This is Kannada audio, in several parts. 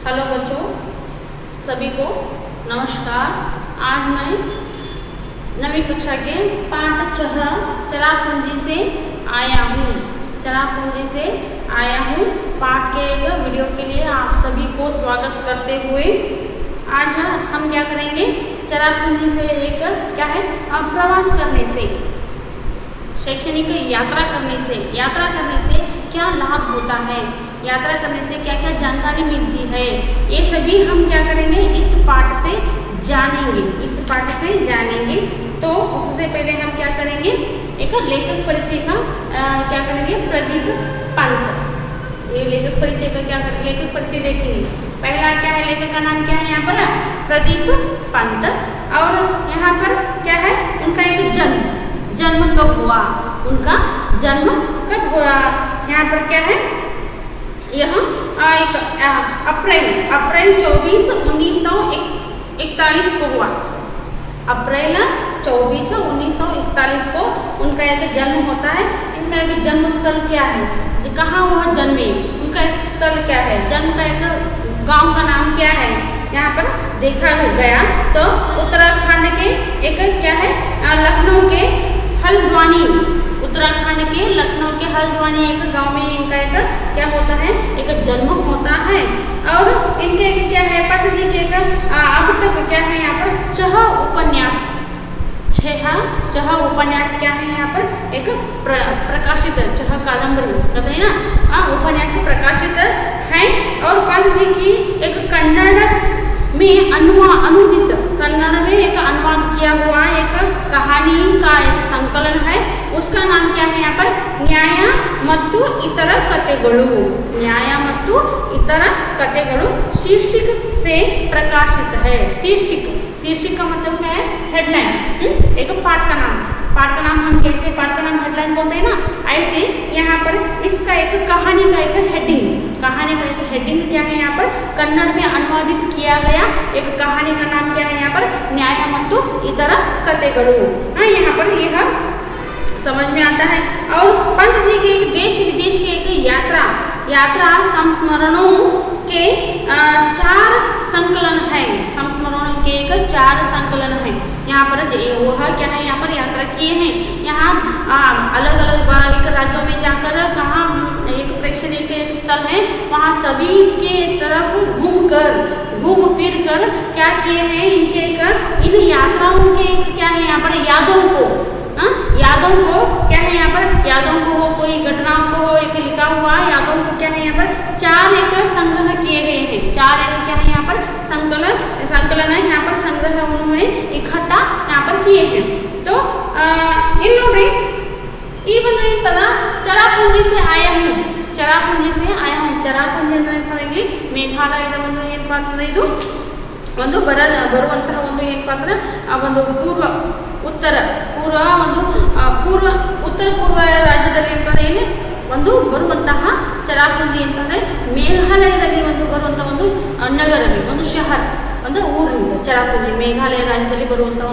हेलो बच्चों, सभी को नमस्कार। आज मैं नवीं कक्षा के पाठ 6 चरापूंजी से आया हूँ। पाठ के एक वीडियो के लिए आप सभी को स्वागत करते हुए आज हम क्या करेंगे, चरापूंजी से एक क्या है प्रवास करने से, शैक्षणिक यात्रा करने से क्या लाभ होता है, यात्रा करने से क्या क्या जानकारी मिलती है, ये सभी हम क्या करेंगे इस पाठ से जानेंगे। तो उससे पहले हम क्या करेंगे, एक लेखक परिचय का क्या करेंगे, प्रदीप पंत। ये लेखक परिचय का क्या करेंगे, लेखक परिचय देखेंगे। पहला क्या है, लेखक का नाम क्या है यहाँ पर, प्रदीप पंत। और यहाँ पर क्या है, उनका एक जन्म कब हुआ, यहाँ पर क्या है, यह एक अप्रैल 24, 1941 को हुआ। अप्रैल 24, 1941 को उनका एक जन्म होता है। इनका एक जन्म स्थल क्या है, कहाँ वह जन्मे, उनका एक स्थल क्या है, जन्म का एक गांव का नाम क्या है, यहाँ पर देखा गया तो उत्तराखंड के एक क्या है, लखनऊ के हल्द्वानी, एक गांव में इनका एक क्या होता है, एक जन्म होता है। और इनके एक क्या है, पत जी के एक अब तक क्या है यहाँ पर छह उपन्यास क्या है यहाँ पर एक प्रकाशित, छह कादम्बरी कहते हैं ना, उपन्यास प्रकाशित है। और पंत जी की एक कन्नड़ में अनुवाद किया हुआ एक कहानी का एक संकलन है। उसका नाम क्या है यहाँ पर, न्याय मत्तु इतर कथेಗಳು शीर्षक से प्रकाशित है। शीर्षक का मतलब क्या है, हेडलाइन। एक पाठ का नाम हम कैसे पाठ का नाम हेडलाइन बोलते हैं ना, ऐसे यहाँ पर इसका एक कहानी का एक हेडिंग क्या है, यहाँ पर कन्नड़ में अनुवादित किया गया एक कहानी का नाम क्या है, यहाँ पर न्याय मत्तु इतर कथेಗಳು। यहाँ पर यह समझ में आता है। और पंत जी के एक देश विदेश के एक यात्रा संस्मरणों के 4 संकलन है। यहाँ पर वह क्या है, यहाँ पर यात्रा किए हैं। यहाँ अलग अलग राज्यों में जाकर कहाँ एक प्रेक्षणीय के स्थल है, वहाँ सभी के तरफ घूम फिर कर क्या किए हैं, इन यात्राओं के क्या है यहाँ पर यादों को क्या है, यहाँ पर यादों को हो, कोई घटनाओं को हो, एक लिखा हुआ यादों को क्या है, यहाँ पर 4 एक संग्रह किए गए हैं। 4 एक क्या है यहाँ पर संकलन है, यहाँ पर संग्रह उन्होंने इकट्ठा यहाँ पर किए हैं। तो इन नोड्री ಈ ಒಂದು ಇರ್ತದ ಚರಾಪುಂಜಿ से आया हूँ। ಚರಾಪುಂಜಿ ಅಂದ್ರೆ ಇಲ್ಲಿ ಮೇಘಾಲಯದ ಒಂದು ಏನಪ್ಪಾ ಅಂತಂದ್ರೆ ಇದು ಒಂದು ಬರುವಂತಹ ಒಂದು ಏನಪ್ಪಾ ಅಂದ್ರೆ ಒಂದು ಉತ್ತರ ಪೂರ್ವ ರಾಜ್ಯದಲ್ಲಿ ಏನು ಒಂದು ಬರುವಂತಹ ಚರಾಪುಂಜಿ ಅಂತಂದ್ರೆ ಮೇಘಾಲಯದಲ್ಲಿ ಒಂದು ಬರುವಂತಹ ಒಂದು ನಗರದಲ್ಲಿ ಒಂದು ಶಹರ, ಒಂದು ಊರು ಚರಾಪುಂಜಿ ಮೇಘಾಲಯ ರಾಜ್ಯದಲ್ಲಿ ಬರುವಂತಹ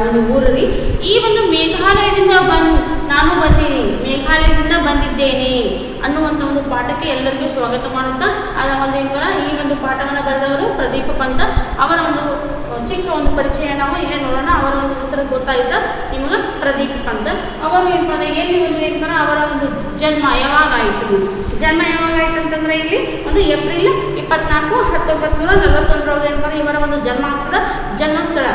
ಒಂದು ಊರಿ। ಈ ಒಂದು ಮೇಘಾಲಯದಿಂದ ಬಂದಿದ್ದೇನೆ ಅನ್ನುವಂಥ ಒಂದು ಪಾಠಕ್ಕೆ ಎಲ್ಲರಿಗೂ ಸ್ವಾಗತ ಮಾಡುತ್ತಾ ಅದರ ಒಂದು ಈ ಒಂದು ಪಾಠವನ್ನು ಬರೆದವರು ಪ್ರದೀಪ ಪಂತ ಅವರ ಒಂದು ಚಿಕ್ಕ ಒಂದು ಪರಿಚಯ ನಾವು ಇಲ್ಲೇ ನೋಡೋಣ। ಅವರ ಒಂದು ಹೆಸರು ಗೊತ್ತಾಯ್ತಾ ನಿಮಗೆ, ಪ್ರದೀಪ್ ಪಂತ ಅವರು ಅವರ ಒಂದು ಜನ್ಮ ಯಾವಾಗಾಯಿತು ಅಂತಂದ್ರೆ ಇಲ್ಲಿ ಒಂದು ಏಪ್ರಿಲ್ 24, 1941 ಇವರ ಒಂದು ಜನ್ಮ ಆಗ್ತದ। ಜನ್ಮಸ್ಥಳ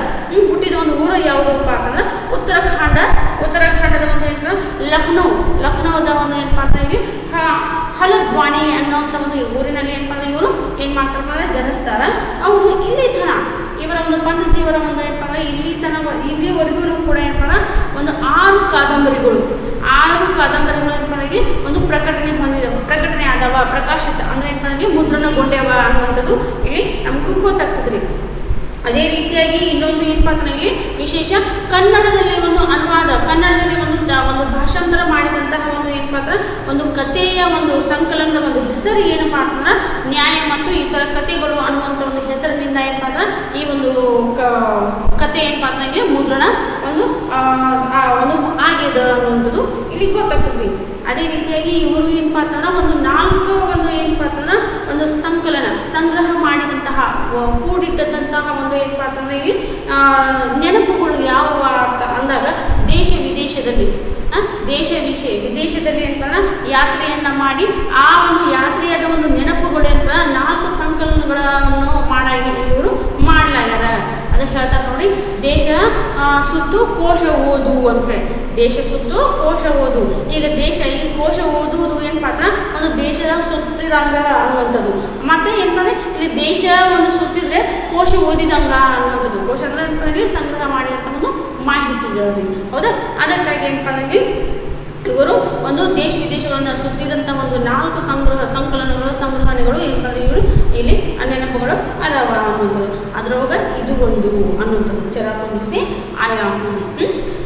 ಹುಟ್ಟಿದ ಒಂದು ಊರು ಯಾವುದಪ್ಪ ಅಂತಂದ್ರೆ ಉತ್ತರಾಖಂಡದ ಒಂದು ಲಖನೌದ ಒಂದು ಇಲ್ಲಿ ಹಲ್ದ್ವಾನಿ ಅನ್ನೋಂಥ ಒಂದು ಊರಿನಲ್ಲಿ ಇವರು ಮಾಡ್ತಾರೆ ಜನಿಸ್ತಾರ। ಅವರು ಇವರ ಒಂದು ಪಂತಜಿಯವರ ಒಂದು ಇಲ್ಲಿವರೆಗೂ ಕೂಡ ಒಂದು 6 ಕಾದಂಬರಿಗಳು ಒಂದು ಪ್ರಕಟಣೆ ಆದವ, ಪ್ರಕಾಶಿತ ಅಂದ್ರೆ ಮುದ್ರಣಗೊಂಡ್ಯವ ಅನ್ನುವಂಥದ್ದು ಇಲ್ಲಿ ನಮಗೂ ಗೊತ್ತಾಗ್ತದ್ರಿ। ಅದೇ ರೀತಿಯಾಗಿ ಇನ್ನೊಂದು ಇಲ್ಲಿ ವಿಶೇಷ ಕನ್ನಡದಲ್ಲಿ ಒಂದು ಅನುವಾದ, ಕನ್ನಡದಲ್ಲಿ ಒಂದು ಭಾಷಾಂತರ ಮಾಡಿದಂತಹ ಒಂದು ಕಥೆಯ ಒಂದು ಸಂಕಲನದ ಒಂದು ಹೆಸರು ಏನಪ್ಪಾ ಅಂತಂದ್ರೆ ನ್ಯಾಯ ಮತ್ತು ಇತರ ಕಥೆಗಳು ಅನ್ನುವಂಥ ಒಂದು ಹೆಸರಿನಿಂದ ಈ ಒಂದು ಕಥೆ ಇಲ್ಲಿ ಮುದ್ರಣ ಒಂದು ಆಗ್ಯದ ಅನ್ನುವಂಥದ್ದು ಇಲ್ಲಿ ಗೊತ್ತಾಗ್ತದ್ರಿ। ಅದೇ ರೀತಿಯಾಗಿ ಇವರು ಒಂದು 4 ಒಂದು ಸಂಕಲನ ಸಂಗ್ರಹ ಕೂಡಿಟ್ಟಂತಹ ಒಂದು ಏನಪ್ಪ ಅಂತಂದರೆ ಇಲ್ಲಿ ನೆನಪುಗಳು ಯಾವುವ ಅಂತ ಅಂದಾಗ ದೇಶ ವಿದೇಶದಲ್ಲಿ ವಿದೇಶದಲ್ಲಿ ಏನಪ್ಪ ಯಾತ್ರೆಯನ್ನು ಮಾಡಿ ಆ ಒಂದು ಯಾತ್ರೆಯಾದ ಒಂದು ನೆನಪುಗಳು ಏನಪ್ಪ 4 ಸಂಕಲನಗಳನ್ನು ಇವರು ಮಾಡಲಾಗ್ಯಾರ. ಅದಕ್ಕೆ ಹೇಳ್ತಾರೆ ನೋಡಿ, ದೇಶ ಸುತ್ತು ಕೋಶ ಓದು ಅಂತ ಹೇಳಿ. ದೇಶ ಸುತ್ತು ಕೋಶ ಓದು. ಈಗ ಈ ಕೋಶ ಓದುವುದು ಏನಪ್ಪ ಅಂದ್ರೆ ಒಂದು ದೇಶದ ಸುತ್ತಿದಂಗ ಅನ್ನುವಂಥದ್ದು. ಮತ್ತೆ ಏನಪ್ಪ ಅಂದ್ರೆ ಇಲ್ಲಿ ದೇಶ ಒಂದು ಸುತ್ತಿದ್ರೆ ಕೋಶ ಓದಿದಂಗ ಅನ್ನುವಂಥದ್ದು. ಕೋಶ ಅಂದ್ರೆ ಏನಪ್ಪ ಅಂದ್ರೆ ಸಂಗ್ರಹ ಮಾಡಿದಂಥ ಒಂದು ಮಾಹಿತಿಗಳು. ಹೌದಾ? ಅದಕ್ಕಾಗಿ ಏನಪ್ಪ ಅಂದ್ರೆ ಇವರು ಒಂದು ದೇಶ ವಿದೇಶಗಳನ್ನು ಸುತ್ತಿದಂಥ ಒಂದು 4 ಸಂಗ್ರಹಣೆಗಳು ಏನಪ್ಪ ಅಂದ್ರೆ ಇವರು ಇಲ್ಲಿ ನೆನಪುಗಳು ಅದಾವ ಅನ್ನುವಂಥದ್ದು. ಅದರೊಳಗೆ ಇದು ಒಂದು ಅನ್ನುವಂಥದ್ದು ಚರಾಪೊಂದಿಸಿ आयाम।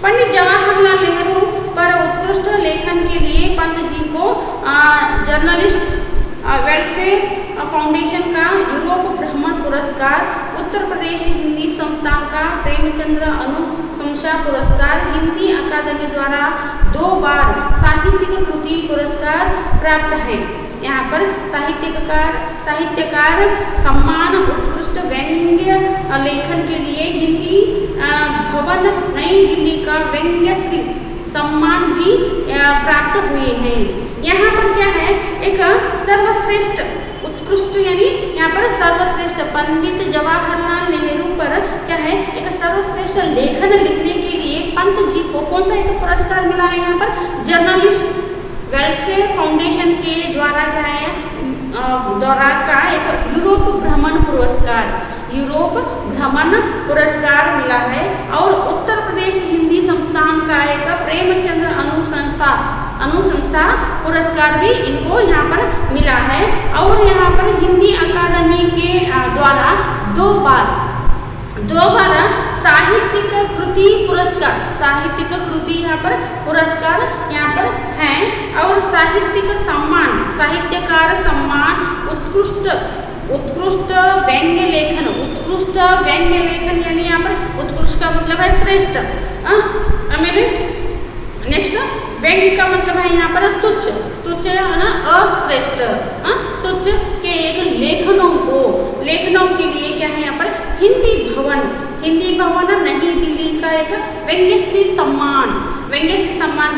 पंडित जवाहरलाल नेहरू पर उत्कृष्ट लेखन के लिए पंत जी को जर्नलिस्ट वेलफेयर फाउंडेशन का यूरोप भ्रमण पुरस्कार, उत्तर प्रदेश हिंदी संस्थान का प्रेमचंद्र अनुशंसा पुरस्कार, हिंदी अकादमी द्वारा 2 बार साहित्यिक कृति पुरस्कार प्राप्त है। यहाँ पर साहित्यकार सम्मान, उत्कृष्ट व्यंग्य लेखन के लिए हिंदी भवन नई दिल्ली का व्यंग्यश्री सम्मान भी प्राप्त हुए हैं। यहाँ पर क्या है, एक सर्वश्रेष्ठ उत्कृष्ट यानी यहाँ पर सर्वश्रेष्ठ पंडित जवाहरलाल नेहरू पर क्या है, एक सर्वश्रेष्ठ लेखन लिखने के लिए पंत जी को कौन सा एक पुरस्कार मिला है? यहाँ पर जर्नलिस्ट वेलफेयर फाउंडेशन के द्वारा क्या है, द्वारा का एक यूरोप भ्रमण पुरस्कार मिला है। और उत्तर प्रदेश हिंदी संस्थान का एक प्रेमचंद्र अनुशंसा पुरस्कार भी इनको यहाँ पर मिला है। और यहाँ पर हिंदी अकादमी के द्वारा 2 बार साहित्यिक कृति यहाँ पर पुरस्कार यहाँ पर हैं। और साहित्यकार सम्मान, उत्कृष्ट व्यंग्य लेखन यानी यहाँ पर उत्कृष्ट का मतलब है श्रेष्ठ। आमेले नेक्स्ट व्यंग्य का मतलब है यहाँ पर तुच्छ है ना, अश्रेष्ठ। तुच्छ के एक लेखनों के लिए क्या है यहाँ पर हिंदी भवन नई दिल्ली का एक व्यंग्यश्री सम्मान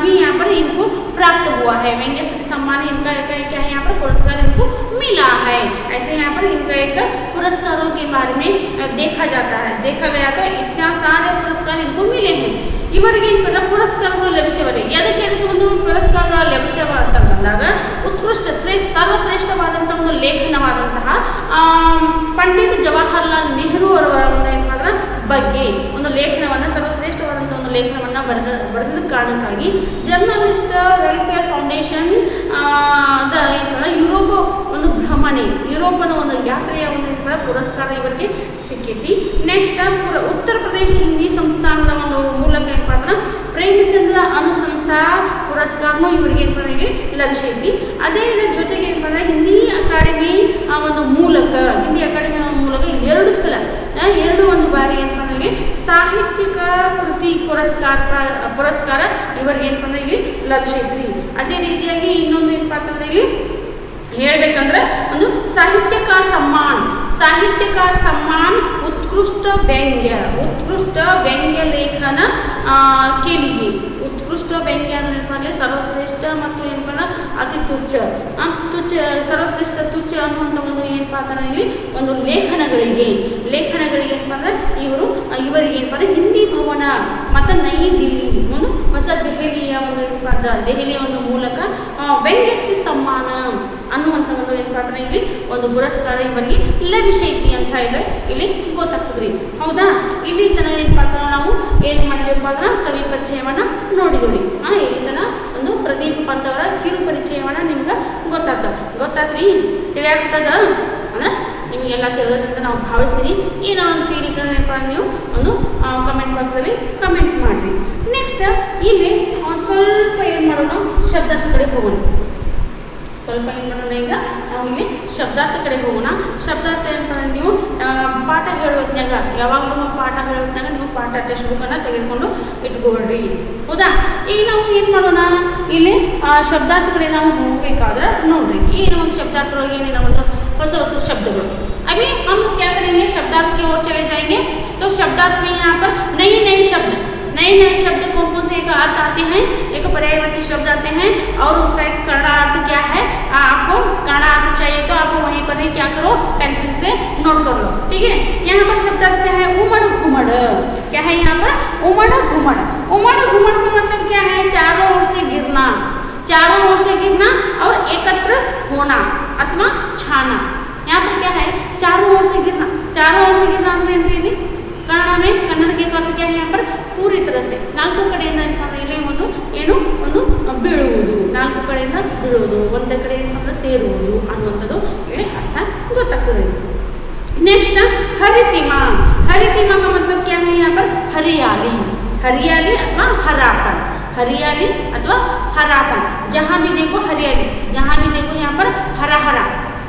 भी यहाँ पर इनको प्राप्त हुआ है। व्यंग्यश्री सम्मान इनका क्या है यहाँ पर पुरस्कार इनको मिला है। ऐसे यहाँ पर इनका एक पुरस्कारों के बारे में देखा गया था। इतना सारे पुरस्कार इनको मिले हैं। ಇವರಿಗೆ ಪುರಸ್ಕಾರಗಳು ಲಭಿಸಿವೆ। ಅದಕ್ಕೆ ಒಂದು ಪುರಸ್ಕಾರಗಳು ಲಭಿಸಿವೆ ಅಂತ ಬಂದಾಗ ಉತ್ಕೃಷ್ಟ ಸರ್ವಶ್ರೇಷ್ಠವಾದಂಥ ಒಂದು ಲೇಖನವಾದಂತಹ ಪಂಡಿತ್ ಜವಾಹರ್ಲಾಲ್ ನೆಹರು ಅವರ ಒಂದು ಏನಂದ್ರೆ ಬಗ್ಗೆ ಒಂದು ಲೇಖನವನ್ನು ಸರ್ವಶ್ರೇಷ್ಠವಾದಂಥ ಒಂದು ಲೇಖನವನ್ನು ಬರೆದ ಕಾರಣಕ್ಕಾಗಿ ಜರ್ನಲಿಸ್ಟ್ ವೆಲ್ಫೇರ್ ಫೌಂಡೇಶನ್ ಯುರೋಪ್ ಒಂದು ಭ್ರಮಣೆ, ಯುರೋಪದ ಒಂದು ಯಾತ್ರೆಯ ಒಂದು ಪುರಸ್ಕಾರ ಇವರಿಗೆ ಸಿಕ್ಕೈತಿ। ನೆಕ್ಸ್ಟ್ ಉತ್ತರ ಪ್ರದೇಶ ಹಿಂದಿ ಸಂಸ್ಥಾನದ ಒಂದು ಮೂಲಕ ಏನಪ್ಪ ಅಂದ್ರೆ ಪ್ರೇಮಚಂದ್ರ ಅನುಶಂಸಾ ಪುರಸ್ಕಾರನೂ ಇವರಿಗೆ ಏನಪ್ಪ ಇಲ್ಲಿ ಲಭಿಸೈತಿ। ಅದೇ ಜೊತೆಗೆ ಏನಪ್ಪ ಅಂದ್ರೆ ಹಿಂದಿ ಅಕಾಡೆಮಿ ಮೂಲಕ 2 ಬಾರಿ ಏನಪ್ಪ ಅಂದ್ರೆ ಸಾಹಿತ್ಯಿಕ ಕೃತಿ ಪುರಸ್ಕಾರ ಇವರಿಗೆ ಏನಪ್ಪ ಅಂದ್ರೆ ಇಲ್ಲಿ ಲಭಿಸೈತಿ। ಅದೇ ರೀತಿಯಾಗಿ ಇನ್ನೊಂದು ಏನಪ್ಪ ಅಂತಂದ್ರೆ ಇಲ್ಲಿ ಹೇಳ್ಬೇಕಂದ್ರೆ ಒಂದು ಸಾಹಿತ್ಯಕಾರ सम्मान उत्कृष्ट व्यंग्य लेखन के लिए उत्कृष्ट व्यंग्य ಅಂದರೆ ಸರ್ವಶ್ರೇಷ್ಠ ಮತ್ತು ಏನಪ್ಪ ಅಂದ್ರೆ ಅತಿ ತುಚ್ಛ ಸರ್ವಶ್ರೇಷ್ಠ ತುಚ್ಛ ಅನ್ನುವಂಥ ಒಂದು ಏನಪ್ಪ ಅಂತಂದ್ರೆ ಇಲ್ಲಿ ಒಂದು ಲೇಖನಗಳಿಗೆ ಏನಪ್ಪ ಅಂದ್ರೆ ಇವರಿಗೆ ಏನಪ್ಪ ಅಂದ್ರೆ ಹಿಂದಿ ಭವನ ಮತ್ತು ನೈ ದಿಲ್ಲಿ ಒಂದು ಹೊಸ ದೆಹಲಿಯ ಒಂದು ಏನಪ್ಪ ದೆಹಲಿಯ ಒಂದು ಮೂಲಕ ವ್ಯಂಗ್ಯಶ್ರೀ ಸಮ್ಮಾನ ಅನ್ನುವಂಥ ಒಂದು ಏನಪ್ಪ ಅಂದ್ರೆ ಇಲ್ಲಿ ಒಂದು ಪುರಸ್ಕಾರ ಇವರಿಗೆ ಲಭಿಸೈತಿ ಅಂತ ಹೇಳಿ ಇಲ್ಲಿ ಗೊತ್ತಾಗ್ತದ್ರಿ। ಹೌದಾ? ಇಲ್ಲಿ ತನಕ ಏನಪ್ಪ ಅಂತ ನಾವು ಏನು ಮಾಡಿದೆಪ್ಪ ಅಂದ್ರೆ ಕವಿ ಪರಿಚಯವನ್ನು ನೋಡಿದ್ವಿ। ಇಲ್ಲಿ ತನಕ ಒಂದು ಪ್ರದೀಪ್ ಪಂತ್ ಅವರ ಕಿರು ಪರಿಚಯವನ್ನು ನಿಮ್ಗೆ ಗೊತ್ತಾತ್ರಿ ತಿಳಿಯಾಗ್ತದ ಅಂದ್ರೆ ನಿಮಗೆಲ್ಲ ತಿಳಿದಂತ ನಾವು ಭಾವಿಸ್ತೀನಿ। ಏನೋ ಒಂದು ತೀರಿಕಲ್ಪ ನೀವು ಒಂದು ಕಮೆಂಟ್ ಬಾಕ್ಸಲ್ಲಿ ಕಮೆಂಟ್ ಮಾಡಿರಿ। ನೆಕ್ಸ್ಟ್ ಇಲ್ಲಿ ಸ್ವಲ್ಪ ಏನು ಮಾಡೋಣ, ಶಬ್ದಾರ್ಥ ಕಡೆ ಹೋಗೋಣ। ಈಗ ನಾವು ಇಲ್ಲಿ ಶಬ್ದಾರ್ಥ ಕಡೆ ಹೋಗೋಣ। ಶಬ್ದಾರ್ಥ ಏನಂತಂದ್ರೆ ನೀವು ಪಾಠ ಹೇಳೋದ್ನಾಗ ಯಾವಾಗಲೂ ಪಾಠ ಹೇಳೋದ್ನಾಗ ನೀವು ಪಾಠ ಟೆಕ್ಸ್ಟ್ ಬುಕ್ಕನ್ನು ತೆಗೆದುಕೊಂಡು ಇಟ್ಕೊಳ್ರಿ। ಹೌದಾ? ಈಗ ನಾವು ಏನು ಮಾಡೋಣ, ಇಲ್ಲಿ ಶಬ್ದಾರ್ಥ ಕಡೆ ನಾವು ಹೋಗಬೇಕಾದ್ರೆ ನೋಡ್ರಿ ಏನೋ ಒಂದು ಶಬ್ದಾರ್ಥದೊಳಗೆ ಏನೇನೋ ಒಂದು ಹೊಸ ಶಬ್ದಗಳು अभी हम क्या करेंगे, शब्दार्थ की ओर चले जाएंगे। तो शब्दार्थ में यहाँ पर नए नए शब्द कौन कौन से एक अर्थ आते हैं, एक पर्यायवाची शब्द आते हैं और उसका एक कन्नड़ा अर्थ क्या है, आपको कन्नड़ा अर्थ चाहिए तो आप वहीं पर ही क्या करो, पेंसिल से नोट कर लो, ठीक है। यहाँ पर शब्दार्थ क्या है, उमड़ घुमड़, क्या है यहाँ पर, उमड़ घुमड़। उमड़ घुमड़ का मतलब क्या है, चारों ओर से गिरना, चारों ओर से गिरना और एकत्र होना अथवा छाना। यहाँ पर क्या है, चारों ओर से गिरना, चारों ओर से गिरना ಅಂದ್ರೆ ಏನ್ರಿ ಕನ್ನಡ में कन्नड़ के अर्थ क्या है यहाँ पर, पूरी तरह से ನಾಲ್ಕು ಕಡೆಯಿಂದ ಇಲ್ಲಿ ಒಂದು ಬೀಳುವುದು, ನಾಲ್ಕು ಕಡೆಯಿಂದ ಬೀಳುವುದು, ಒಂದೇ ಕಡೆ ಏನಂದ್ರೆ ಸೇರುವುದು ಅನ್ನುವಂಥದ್ದು ಇಲ್ಲಿ ಅರ್ಥ ಗೊತ್ತಾಗ್ತದೆ। नेक्स्ट हरितिमा, हरितिमा का मतलब क्या है यहाँ पर, हरियाली, हरियाली अथवा हरापन, हरियाली अथवा हरापन, जहाँ भी देखो हरियाली, जहाँ भी देखो यहाँ पर हरा हरा,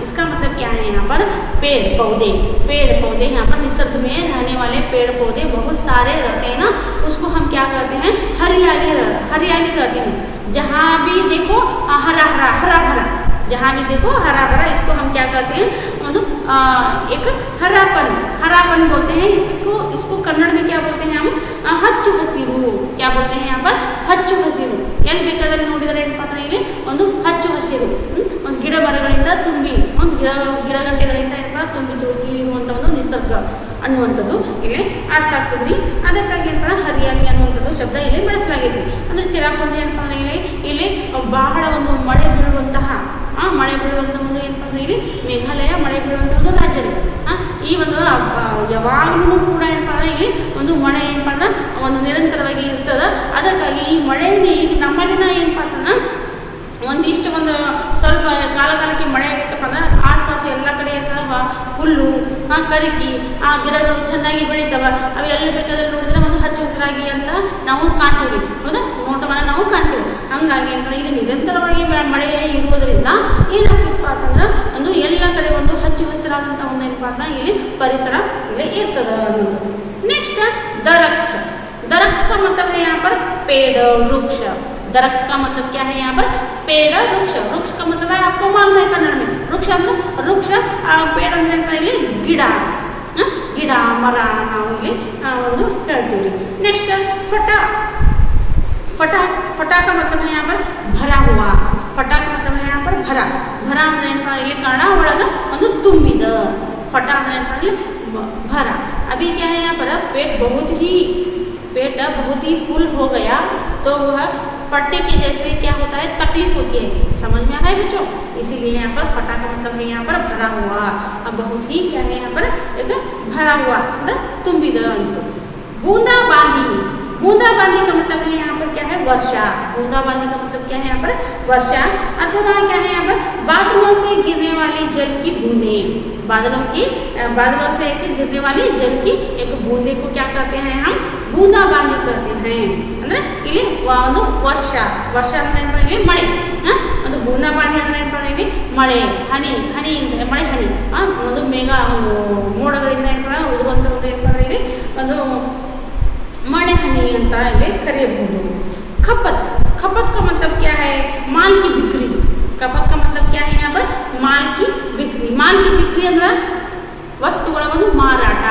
इसका मतलब क्या है यहाँ पर, पेड़ पौधे, पेड़ पौधे यहाँ पर निसर्ग में रहने वाले पेड़ पौधे बहुत सारे रहते हैं ना, उसको हम क्या कहते हैं, हरियाली, हरियाली कहते हैं। जहाँ भी देखो हरा हरा, हरा भरा, जहाँ भी देखो हरा भरा, इसको हम क्या कहते हैं, मतलब एक हरापन, हरापन बोलते हैं इसको कन्नड़ में क्या बोलते हैं हम, हच्चु हसिरू, क्या बोलते हैं यहाँ पर, हच्चु हसिरू। ಎಲ್ಲಿ ಬೇಕಾದಲ್ಲಿ ನೋಡಿದರೆ ಏನಪ್ಪ ಅಂದ್ರೆ ಇಲ್ಲಿ ಒಂದು ಹಚ್ಚು ಹಸಿರು, ಒಂದು ಗಿಡ ಮರಗಳಿಂದ ತುಂಬಿ, ಒಂದು ಗಿಡಗಂಟೆಗಳಿಂದ ಏನಪ್ಪ ತುಂಬಿ ತುಳುಕಿ ಇರುವಂಥ ಒಂದು ನಿಸರ್ಗ ಅನ್ನುವಂಥದ್ದು ಇಲ್ಲಿ ಅರ್ಥ ಆಗ್ತದ್ರಿ। ಅದಕ್ಕಾಗಿ ಏನಪ್ಪ ಹರಿಯಾಲಿ ಅನ್ನುವಂಥದ್ದು ಶಬ್ದ ಇಲ್ಲಿ ಬಳಸಲಾಗಿದೆ। ಅಂದ್ರೆ ಚಿರಾಪುಂಜಿ ಏನಪ್ಪ ಅಂದ್ರೆ ಇಲ್ಲಿ ಬಹಳ ಒಂದು ಮಳೆ ಬೀಳುವಂತಹ ಒಂದು ಏನಪ್ಪ ಅಂದ್ರೆ ಇಲ್ಲಿ ಮೇಘಾಲಯ ಮಳೆ ಬೀಳುವಂಥ ಒಂದು ರಾಜ್ಯ ರೀ। ಈ ಒಂದು ಯಾವಾಗಲೂ ಕೂಡ ಏನಪ್ಪ ಅಂದ್ರೆ ಇಲ್ಲಿ ಒಂದು ಮಳೆ ಏನಪ್ಪ ಅಂದ್ರೆ ಒಂದು ನಿರಂತರವಾಗಿ ಇರ್ತದೆ। ಅದಕ್ಕಾಗಿ ಈ ಮಳೆ ಈಗ ನಮ್ಮಲ್ಲಿನ ಏನಪ್ಪ ಅಂತಂದ್ರೆ ಒಂದಿಷ್ಟು ಒಂದು ಸ್ವಲ್ಪ ಕಾಲಕ್ಕೆ ಮಳೆ ಆಗಿತ್ತಪ್ಪ ಅಂದ್ರೆ ಆಸ್ಪಾಸ್ ಎಲ್ಲ ಕಡೆ ಏನಪ್ಪ ಹುಲ್ಲು ಕರಿಕಿ ಆ ಗಿಡಗಳು ಚೆನ್ನಾಗಿ ಬೆಳಿತಾವ, ಅವೆಲ್ಲ ಬೇಕಾದ್ರೆ ನೋಡಿದ್ರೆ ಒಂದು ಹಚ್ಚು ಹಸಿರಾಗಿ ಅಂತ ನಾವು ಕಾಣ್ತೀವಿ, ಹೌದಾ, ನೋಟವನ್ನು ನಾವು ಕಾಣ್ತೀವಿ। ಹಂಗಾಗಿ ಏನಪ್ಪ ಇಲ್ಲಿ ನಿರಂತರವಾಗಿ ಮಳೆ ಇರುವುದರಿಂದ ಏನಾಗ್ತಿಪ್ಪ ಅಂತಂದ್ರೆ ಒಂದು ಎಲ್ಲ ಕಡೆ ಒಂದು ಹಚ್ಚು ಹಸಿರಾದಂಥ ಒಂದು ಏನಪ್ಪ ಅಂದ್ರೆ ಇಲ್ಲಿ ಪರಿಸರ ಇಲ್ಲಿ ಇರ್ತದೆ ಅನ್ನೋದು। नेक्स्ट दरख्त, दरख्त का मतलब है यहाँ पर पेड़ वृक्ष, दरख्त का मतलब क्या है यहाँ पर, पेड़ वृक्ष, वृक्ष का मतलब है आपको मालूम है कन्नड़ में, वृक्ष ಅಂದ್ರೆ ವೃಕ್ಷ, ಪೇಡ ಅಂದ್ರೆ ಇಲ್ಲಿ ಗಿಡ, ಗಿಡ ಮರ ನಾವು ಇಲ್ಲಿ ಒಂದು ಹೇಳ್ತೀವಿ। नेक्स्ट फटा का मतलब है यहाँ पर भरा हुआ, फटा का मतलब है यहाँ पर भरा, भरा ಅಂದ್ರೆ ಏನಪ್ಪ ಇಲ್ಲಿ ಕನ್ನಡ ಒಳಗೆ ಒಂದು ತುಂಬಿದ, फटा ಅಂದ್ರೆ ಏನಪ್ಪ ಇಲ್ಲಿ भरा। अभी क्या है यहाँ पर, पेट बहुत ही फुल हो गया तो वह फटने की जैसे क्या होता है, तकलीफ होती है, समझ में आ रहा है बच्चों। इसीलिए यहाँ पर फटा का मतलब है यहाँ पर भरा हुआ, अब बहुत ही क्या है यहाँ पर एक भरा हुआ मतलब ತುಂಬಿದ ಅಂತ। बूंदा बांदी, बूंदा बांदी का मतलब है यहाँ पर क्या है, वर्षा, बूंदा बांदी का मतलब क्या है यहाँ पर, वर्षा अथवा क्या है यहाँ पर बादलों से गिरने वाली जल की बूंदें, बादलों से एक गिरने वाली जल की एक बूंदे को क्या कहते हैं हम, बूंदा बांदी कहते हैं। ಅಂದ್ರೆ ಇಲ್ಲಿ ಒಂದು ವರ್ಷ ಅಂದ್ರೆ ಇಲ್ಲಿ ಮಳೆ, ಒಂದು ಬೂಂದಾ ಬಾಂದಿ ಅಂದ್ರೆ ಏನಪ್ಪ ಇಲ್ಲಿ ಮಳೆ ಹನಿ ಮಳೆ ಹನಿ, ಒಂದು ಮೇಘ ಒಂದು ಮೋಡಗಳಿಂದ ಏನಪ್ಪ ಉದುರುವಂಥ ಒಂದು ಏನಪ್ಪ ಇಲ್ಲಿ ಒಂದು मणे हनी ಅಂತ ಇಲ್ಲಿ ಕರೆಯಬಹುದು। खपत, खपत का मतलब क्या है, माल की बिक्री, खपत का मतलब क्या है यहाँ पर, माल की बिक्री, माल की बिक्री ಅಂದ್ರೆ ವಸ್ತುಗಳ ಒಂದು ಮಾರಾಟ।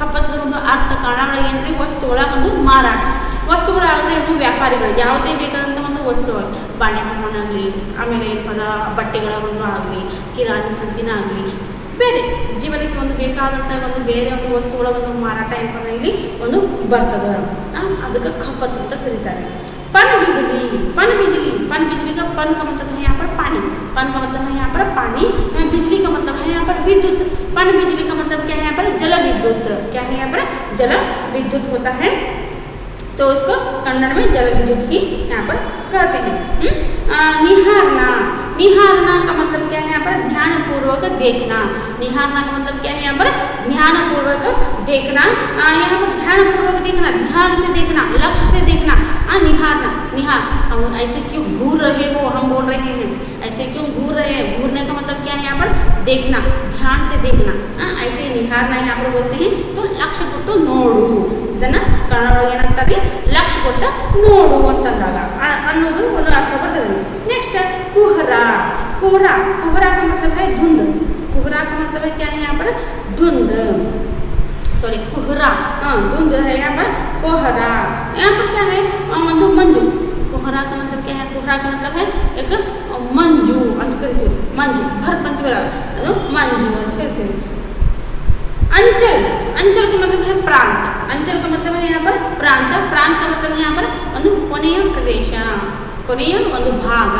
ಖಪತ್ಗಳ ಒಂದು ಅರ್ಥ ಕನ್ನಡ ಏನ್ರಿ, ವಸ್ತುಗಳ ಒಂದು ಮಾರಾಟ, ವಸ್ತುಗಳಾಗಲಿ ವ್ಯಾಪಾರಿಗಳಿಗೆ ಯಾವುದೇ ಬೇಕಾದಂಥ ಒಂದು ವಸ್ತುಗಳು, ಬಾಂಡೆ ಸಾಮಾನು ಆಗಲಿ, ಆಮೇಲೆ ಏನಪ್ಪ ಬಟ್ಟೆಗಳ ಒಂದು ಆಗಲಿ, ಕಿರಾಣಿ ಸಂತಿನ ಆಗಲಿ, ಬೇರೆ ಜೀವನಕ್ಕೆ ಒಂದು ಬೇಕಾದಂಥ ಒಂದು ಬೇರೆ ಒಂದು ವಸ್ತುಗಳ ಒಂದು ಮಾರಾಟ ಏನಪ್ಪ ಇಲ್ಲಿ ಒಂದು ಬರ್ತದೆ, ಅದಕ್ಕೆ ಖಪತ್ ಅಂತ ಕರೀತಾರೆ। पन बिजली, पन बिजली का पन का मतलब है यहाँ पर पानी, पन का मतलब है यहाँ पर पानी, बिजली का मतलब है यहाँ पर विद्युत, पन बिजली का मतलब क्या है यहाँ पर, जल विद्युत, क्या है यहाँ पर जल विद्युत होता है, तो उसको कन्नड़ में जल विद्युत ही यहाँ पर कहते हैं। निहारना का मतलब क्या है यहाँ पर, ध्यानपूर्वक देखना, निहारना का मतलब क्या है यहाँ पर, ध्यानपूर्वक देखना, यहाँ पर ध्यानपूर्वक देखना, ध्यान से देखना, लक्ष्य से देखना, निहार हम ऐसे क्यों घूर रहे हो, हम बोल रहे हैं ऐसे क्यों घूर रहे हैं, घूरने का मतलब क्या है यहाँ पर, देखना, ध्यान से देखना, ऐसे निहारना यहाँ पर बोलते हैं। तो लक्ष्य ಕೊಟ್ಟು ನೋಡು, ಇದನ್ನು ಕನ್ನಡ ಒಳಗೆ ಏನಂತಾರೆ, ಲಕ್ಷ್ಯ ಕೊಟ್ಟ ನೋಡು ಅಂತಂದಾಗ ಅನ್ನೋದು ಒಂದು ಅರ್ಥ ಬರ್ತದೆ। नेक्स्ट कुहरा का मतलब है धुंध, कुहरा का मतलब है क्या है यहाँ पर धुंध, सॉरी कुहरा, धुंध है यहाँ पर कोहरा, यहाँ पर क्या है मतलब मंजू। कोहरा का मतलब क्या है, कोहरा का मतलब है एक ಮಂಜು ಅಂತ ಕರಿತೀವಿ, ಮಂಜು ಭರ್ಪ್ ಅಂತೀವಲ್ಲ ಅದು ಮಂಜು ಅಂತ ಕರಿತೀವಿ। अंचल, अंचल का मतलब है प्रांत, अंचल का मतलब है यहाँ पर प्रांत, प्रांत का मतलब है यहाँ पर ಒಂದು ಕೊನೆಯ ಪ್ರದೇಶ, ಕೊನೆಯ ಒಂದು ಭಾಗ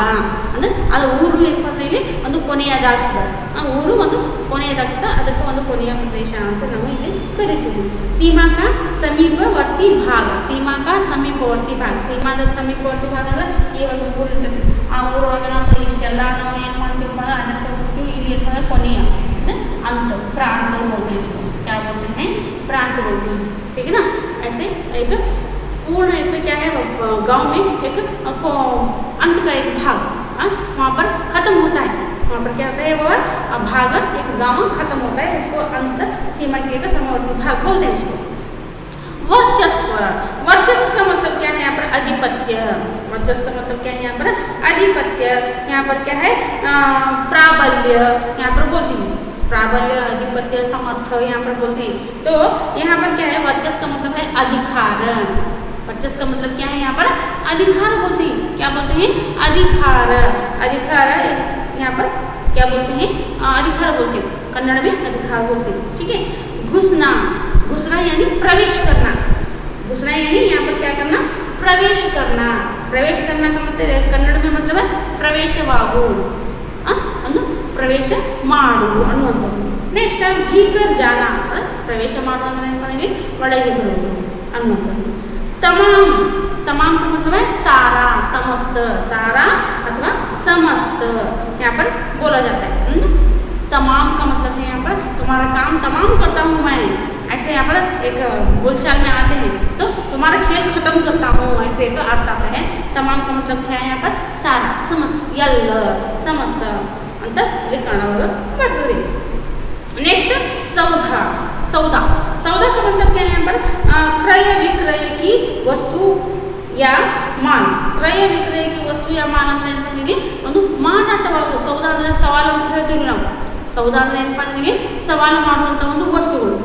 ಅಂದರೆ ಅದು ಊರು ಏನಪ್ಪ ಅಂದರೆ ಇಲ್ಲಿ ಒಂದು ಕೊನೆಯದಾಗ್ತದೆ, ಆ ಊರು ಒಂದು ಕೊನೆಯದಾಗ್ತದೆ, ಅದಕ್ಕೆ ಒಂದು ಕೊನೆಯ ಪ್ರದೇಶ ಅಂತ ನಾವು ಇಲ್ಲಿ ಕರಿತೀವಿ। सीमा का समीपवर्ती भाग, सीमा का समीपवर्ती भाग, सीमाದ ಸಮೀಪವರ್ತಿ ಭಾಗ ಅಂದರೆ ಈ ಒಂದು ಊರು ಇರ್ತದೆ, ಆ ಊರೊಳಗೆ ನಾವು ಇಷ್ಟೆಲ್ಲ ನಾವು ಏನು ಮಾಡ್ತೀವಪ್ಪ ಅಂದ್ರೆ ಅಡ್ಡಕ್ಕೆ ಹೋಗ್ತೀವಿ, ಇಲ್ಲಿ ಏನಂದ್ರೆ ಕೊನೆಯ अंत, प्रांत बोलते हैं इसको, क्या बोलते हैं प्रांत बोलते हैं, ठीक है ना। ऐसे एक पूर्ण एक क्या है गांव में एक अंत का एक भाग वहाँ पर खत्म होता है, वहाँ पर क्या होता है वो भाग एक गांव खत्म होता है, उसको अंत सीमा के समवर्ती भाग बोलते हैं इसको। वर्चस्व, वर्चस्व का मतलब क्या है यहाँ पर आधिपत्य, वर्चस्व का मतलब क्या है यहाँ पर आधिपत्य, यहाँ पर क्या है प्राबल्य यहाँ पर बोलती है, प्राबल्य आधिपत्य समर्थ यहाँ पर बोलते हैं। तो यहाँ पर क्या है वर्चस्व का मतलब है अधिकार, वर्चस्व का मतलब क्या है यहाँ पर अधिकार बोलते हैं, क्या बोलते हैं अधिकार, अधिकार यहाँ पर क्या बोलते हैं अधिकार बोलते हैं, कन्नड़ में अधिकार बोलते हैं, ठीक है। घुसना, घुसना यानी प्रवेश करना, घुसना यानी यहाँ पर क्या करना प्रवेश करना, प्रवेश करना का मतलब कन्नड़ में मतलब है ಪ್ರವೇಶವಾಗು, ಒಂದು ಪ್ರವೇಶ ಮಾಡು ಅನ್ನುವಂಥದ್ದು। ನೆಕ್ಸ್ಟ್ ಭೀಕರ್ ಜಾನ ಅಂದರೆ ಪ್ರವೇಶ ಮಾಡುವ ಅಂದರೆ ಏನಂದ್ರೆ ಒಳಗೆ ಬರುವುದು ಅನ್ನುವಂಥದ್ದು। तमाम, तमाम का मतलब है सारा, समस्त, सारा अथवा समस्त यहाँ पर बोला जाता है। तमाम का मतलब है यहाँ पर तुम्हारा काम तमाम करता हूँ मैं, ऐसे यहाँ पर एक बोलचाल में आते हैं, तो तुम्हारा खेल खत्म करता हूँ ऐसे एक आता है। तमाम का मतलब क्या है यहाँ पर सारा, समस्त, ಎಲ್ಲ समस्त ಅಂತ ಇಲ್ಲಿ ಕನ್ನಡ ಬರ್ತದೆ। नेक्स्ट सौदा, सौदा, सौदा का मतलब क्या है यहाँ पर क्रय विक्रय की वस्तु या ಮಾಲ್, ಕ್ರಯ ವಿಕ್ರಯ की वस्तु या ಮಾಲ್ ಅಂದ್ರೆ ಏನಪ್ಪ ನಿಮಗೆ ಒಂದು ಮಾರಾಟವಾಗುವ, ಸೌದಾ ಅಂದರೆ ಸವಾಲು ಅಂತ ಹೇಳ್ತೀವಿ ನಾವು, ಸೌದಾ ಅಂದರೆ ಏನಪ್ಪ ನಿಮಗೆ ಸವಾಲು ಮಾಡುವಂಥ ಒಂದು ವಸ್ತುಗಳು,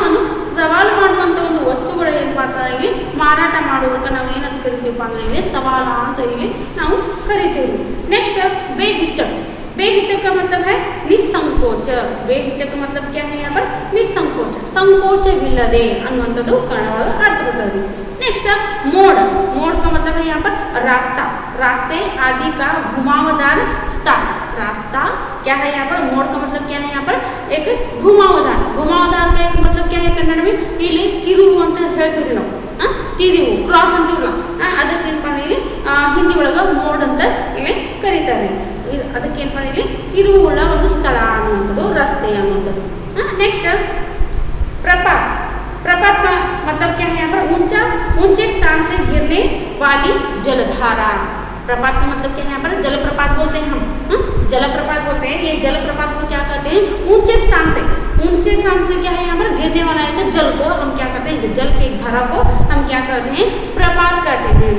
ಒಂದು ಸವಾಲು ಮಾಡುವಂಥ ಒಂದು ವಸ್ತುಗಳು ಏನಪ್ಪ ಅಂತ ಇಲ್ಲಿ ಮಾರಾಟ ಮಾಡೋದಕ್ಕೆ ನಾವು ಏನಂತ ಕರಿತೀವಪ್ಪ ಅಂದರೆ ಇಲ್ಲಿ ಸವಾಲ ಅಂತ ಇಲ್ಲಿ ನಾವು ಕರಿತೀವಿ। नेक्स्ट बेहिचक, बेहिचक का मतलब है निसंकोच, बेहिचक का मतलब क्या है यहाँ पर निसंकोच, संकोचविಲ್ಲದೆ ಅನ್ನುವಂಥದ್ದು ಕನ್ನಡ अर्थ बदलती। नेक्स्ट मोड़, मोड़ का मतलब है यहाँ पर रास्ता, रास्ते आदि का घुमावदार स्थान, रास्ता क्या है यहाँ पर मोड़ का मतलब क्या है यहाँ पर एक घुमावदार, घुमावदार का एक मतलब क्या है कन्नड़ में ಇಲ್ಲಿ ತಿರುವು ಅಂತ ಹೇಳ್ತೀವಿ ನಾವು, ತಿರುವು ಕ್ರಾಸ್ ಅಂತೀವಲ್ಲ ಅದಕ್ಕೆ ಏನಪ್ಪ ಇಲ್ಲಿ ಹಿಂದಿ ಒಳಗೆ ಮೋಡ್ ಅಂತ ಇಲ್ಲಿ ಕರೀತಾರೆ, ಅದಕ್ಕೆ ಏನಪ್ಪ ಇಲ್ಲಿ ತಿರುವುಳ್ಳ ಒಂದು ಸ್ಥಳ ಅನ್ನುವಂಥದ್ದು, ರಸ್ತೆ ಅನ್ನುವಂಥದ್ದು। नेक्स्ट प्रपात, प्रपात का मतलब क्या है यहाँ पर ऊंचा, ऊंचे स्थान से गिरने वाली जलधारा, प्रपात का मतलब क्या है यहाँ पर जलप्रपात बोलते हैं हम, जलप्रपात बोलते हैं। ये जलप्रपात को क्या कहते हैं ऊंचे स्थान से, ऊंचे स्थान से क्या है यहाँ पर गिरने वाला एक जल को हम क्या कहते हैं, जल की एक धारा को हम क्या कहते हैं प्रपात कहते हैं।